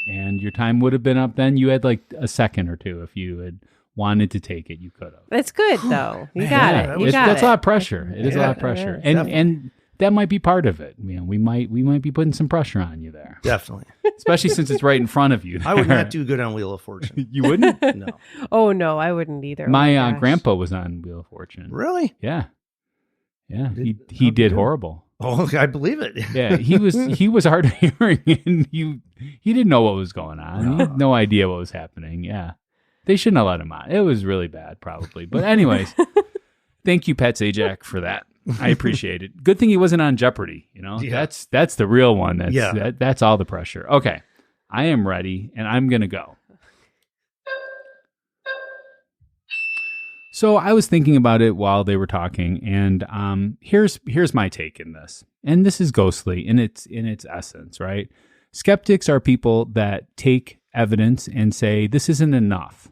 And your time would have been up then. You had like a second or two. If you had wanted to take it, you could have. That's good, though. You got it. That's a lot of pressure. It is a lot of pressure. And that might be part of it. We might be putting some pressure on you there. Definitely. Especially since it's right in front of you. I would not do good on Wheel of Fortune. You wouldn't? No. Oh, no, I wouldn't either. My grandpa was on Wheel of Fortune. Really? Yeah. Yeah. He did horrible. Oh, I believe it. Yeah, he was hard of hearing, and he didn't know what was going on. He had no idea what was happening. Yeah, they shouldn't have let him on. It was really bad, probably. But anyways, thank you, Pat Sajak, for that. I appreciate it. Good thing he wasn't on Jeopardy. That's the real one. That's all the pressure. Okay, I am ready, and I'm gonna go. So I was thinking about it while they were talking, and here's my take in this. And this is ghostly in its essence, right? Skeptics are people that take evidence and say this isn't enough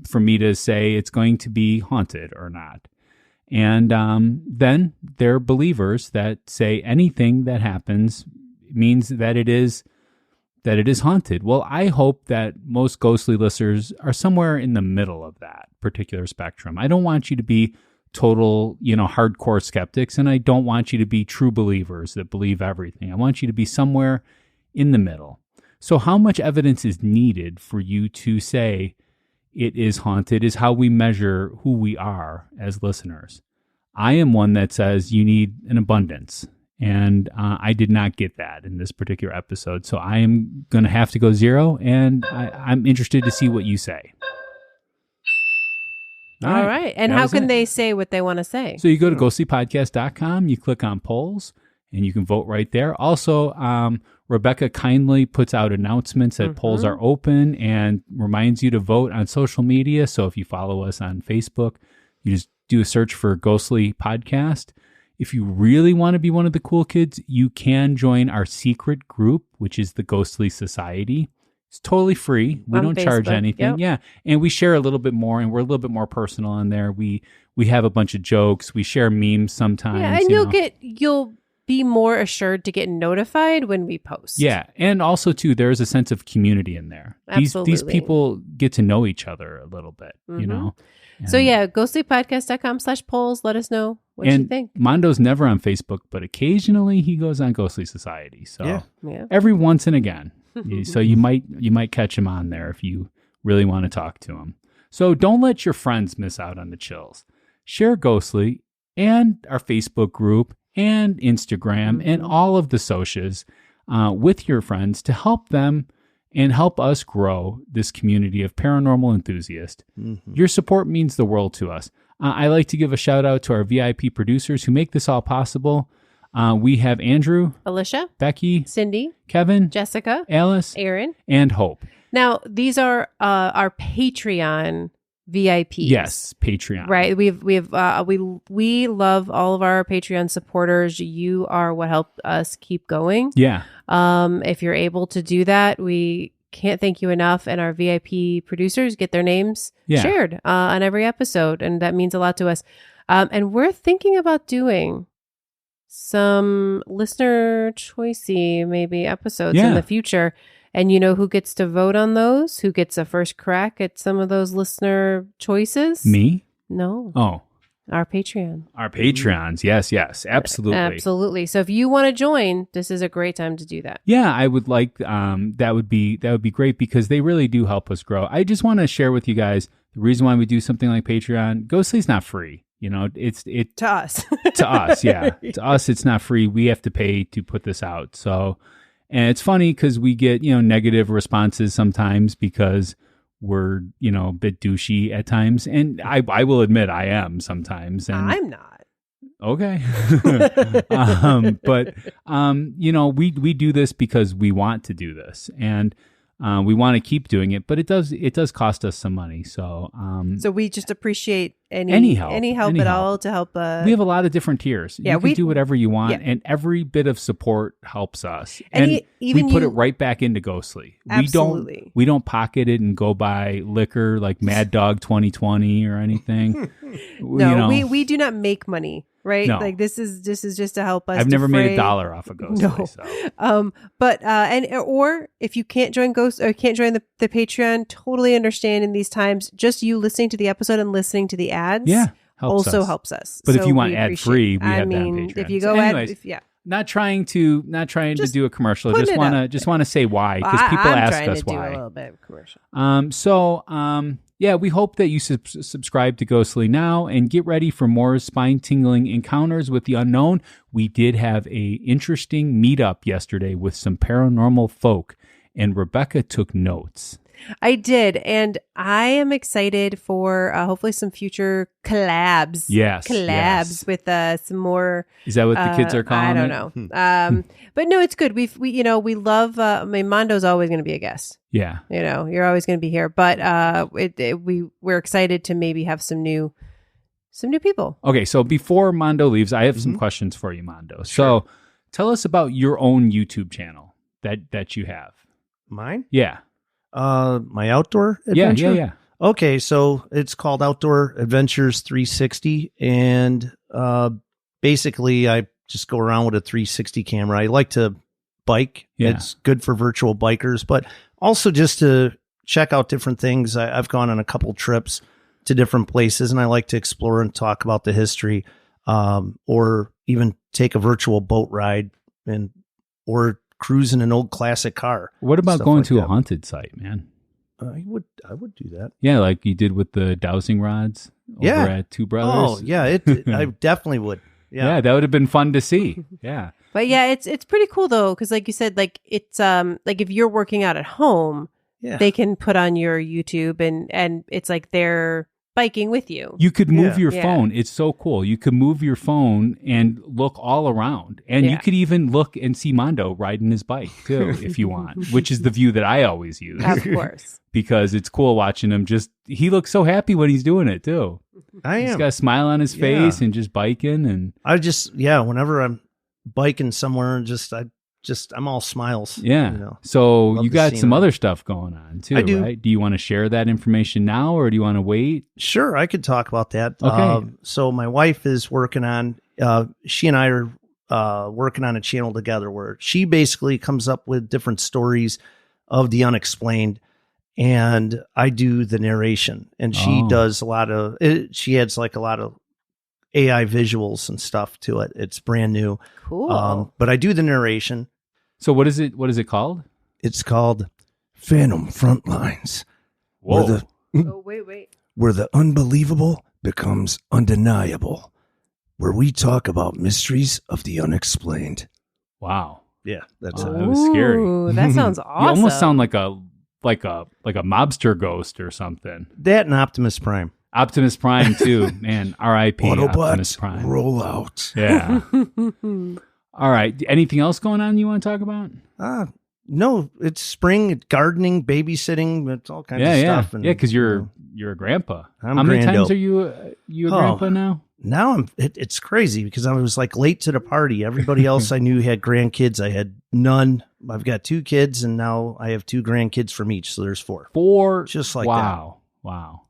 for me to say it's going to be haunted or not. And then they're believers that say anything that happens means that it is haunted. Well, I hope that most ghostly listeners are somewhere in the middle of that particular spectrum. I don't want you to be total, hardcore skeptics, and I don't want you to be true believers that believe everything. I want you to be somewhere in the middle. So how much evidence is needed for you to say it is haunted is how we measure who we are as listeners. I am one that says you need an abundance. And I did not get that in this particular episode. So I am going to have to go 0, and I'm interested to see what you say. All right. And how can they say what they want to say? So you go to ghostlypodcast.com, you click on polls, and you can vote right there. Also, Rebecca kindly puts out announcements that polls are open and reminds you to vote on social media. So if you follow us on Facebook, you just do a search for Ghostly Podcast. If you really want to be one of the cool kids, you can join our secret group, which is the Ghostly Society. It's totally free. We don't charge anything. Yep. Yeah. And we share a little bit more, and we're a little bit more personal on there. We have a bunch of jokes. We share memes sometimes. Yeah, and you'll be more assured to get notified when we post. Yeah. And also, too, there is a sense of community in there. Absolutely. These people get to know each other a little bit, you know? So yeah, ghostlypodcast.com/polls. Let us know what you think. Mondo's never on Facebook, but occasionally he goes on Ghostly Society. So every once and again. So you might catch him on there if you really want to talk to him. So don't let your friends miss out on the chills. Share Ghostly and our Facebook group and Instagram and all of the socials with your friends to help them and help us grow this community of paranormal enthusiasts. Your support means the world to us. I like to give a shout out to our VIP producers who make this all possible. We have Andrew, Alicia, Becky, Cindy, Kevin, Jessica, Alice, Aaron, and Hope. Now, these are our Patreon VIPs. Yes, Patreon. Right. We love all of our Patreon supporters. You are what helped us keep going. Yeah. If you're able to do that, we can't thank you enough. And our VIP producers get their names shared on every episode. And that means a lot to us. And we're thinking about doing some listener choicey maybe episodes in the future. And you know who gets to vote on those? Who gets a first crack at some of those listener choices? Me? No. Oh. Our Patreon. Our Patreons. Yes. Absolutely. Absolutely. So if you want to join, this is a great time to do that. Yeah, I would like that would be great because they really do help us grow. I just want to share with you guys the reason why we do something like Patreon. Ghostly's not free. You know, it's to us. To us, yeah. To us, it's not free. We have to pay to put this out. So, and it's funny because we get, negative responses sometimes because we're, a bit douchey at times. And I will admit I am sometimes. And I'm not. Okay. But we do this because we want to do this. And we want to keep doing it, but it does cost us some money. So we just appreciate any help at all to help. We have a lot of different tiers. Yeah, you can do whatever you want, and every bit of support helps us. And we put it right back into Ghostly. Absolutely. We don't pocket it and go buy liquor like Mad Dog 2020 or anything. No, we do not make money. Right? No. Like this is just to help us. I've never made $1 off of Ghostly. No. So. Or if you can't join can't join the Patreon, totally understand in these times. Just you listening to the episode and listening to the ads helps us. But if you want ad free, we have that on Patreon. If you go not trying to do a commercial. Just want to say why, because people ask us why. I'm trying to do a little bit of commercial. We hope that you subscribe to Ghostly now and get ready for more spine-tingling encounters with the unknown. We did have a interesting meetup yesterday with some paranormal folk, and Rebecca took notes. I did, and I am excited for hopefully some future collabs. Yes, with some more. Is that what the kids are calling it? I don't know. But no, it's good. We love. Mondo's always going to be a guest. Yeah, you're always going to be here. But we're excited to maybe have some new people. Okay, so before Mondo leaves, I have some questions for you, Mondo. Sure. So tell us about your own YouTube channel that you have. Mine? Yeah. My outdoor adventure? Yeah. Okay, so it's called Outdoor Adventures 360, and basically I just go around with a 360 camera. I like to bike. Yeah. It's good for virtual bikers, but also just to check out different things. I've gone on a couple trips to different places, and I like to explore and talk about the history, or even take a virtual boat ride or cruise in an old classic car. What about going to a haunted site, man? I would do that. Yeah, like you did with the dowsing rods over at Two Brothers. Oh, yeah, I definitely would. Yeah, that would have been fun to see. Yeah. But yeah, it's pretty cool though, because like you said, like it's like if you're working out at home, they can put on your YouTube and it's like they're biking with you. You could move your phone. It's so cool. You could move your phone and look all around. And you could even look and see Mondo riding his bike too, if you want, which is the view that I always use. Of course. Because it's cool watching him he looks so happy when he's doing it too. He's got a smile on his face and just biking. And I just, whenever I'm biking somewhere, I'm all smiles. Yeah. So you got some other stuff going on too, right? Do you want to share that information now or do you want to wait? Sure. I could talk about that. Okay. So my wife is working on, she and I are working on a channel together where she basically comes up with different stories of the unexplained, and I do the narration, and she does a lot of it. She adds like a lot of AI visuals and stuff to it. It's brand new. Cool. But I do the narration. So what is it called? It's called Phantom Frontlines. Whoa. Wait. Where the unbelievable becomes undeniable. Where we talk about mysteries of the unexplained. Wow. Yeah, that's That it. was scary. Ooh, that sounds awesome. You almost sound like a mobster ghost or something. That and Optimus Prime. Optimus Prime too, man. R.I.P. Optimus Autobots Prime. roll out. Yeah. All right. Anything else going on you want to talk about? No, it's spring, it's gardening, babysitting, it's all kinds of stuff. Yeah, because you're a grandpa. I'm How many grando. times are you a grandpa now? Now it's crazy because I was like late to the party. Everybody else I knew had grandkids. I had none. I've got 2 kids, and now I have 2 grandkids from each. So there's 4. 4. Just like Wow.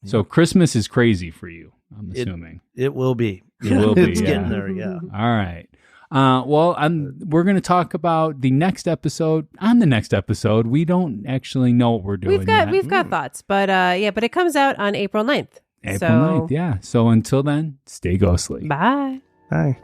So Christmas is crazy for you, I'm assuming. It will be. It will be, It's yeah. getting there, yeah. All right. We're going to talk about the next episode. On the next episode, we don't actually know what we're doing We've got thoughts, but but it comes out on April 9th. April 9th, yeah. So until then, stay ghostly. Bye. Bye.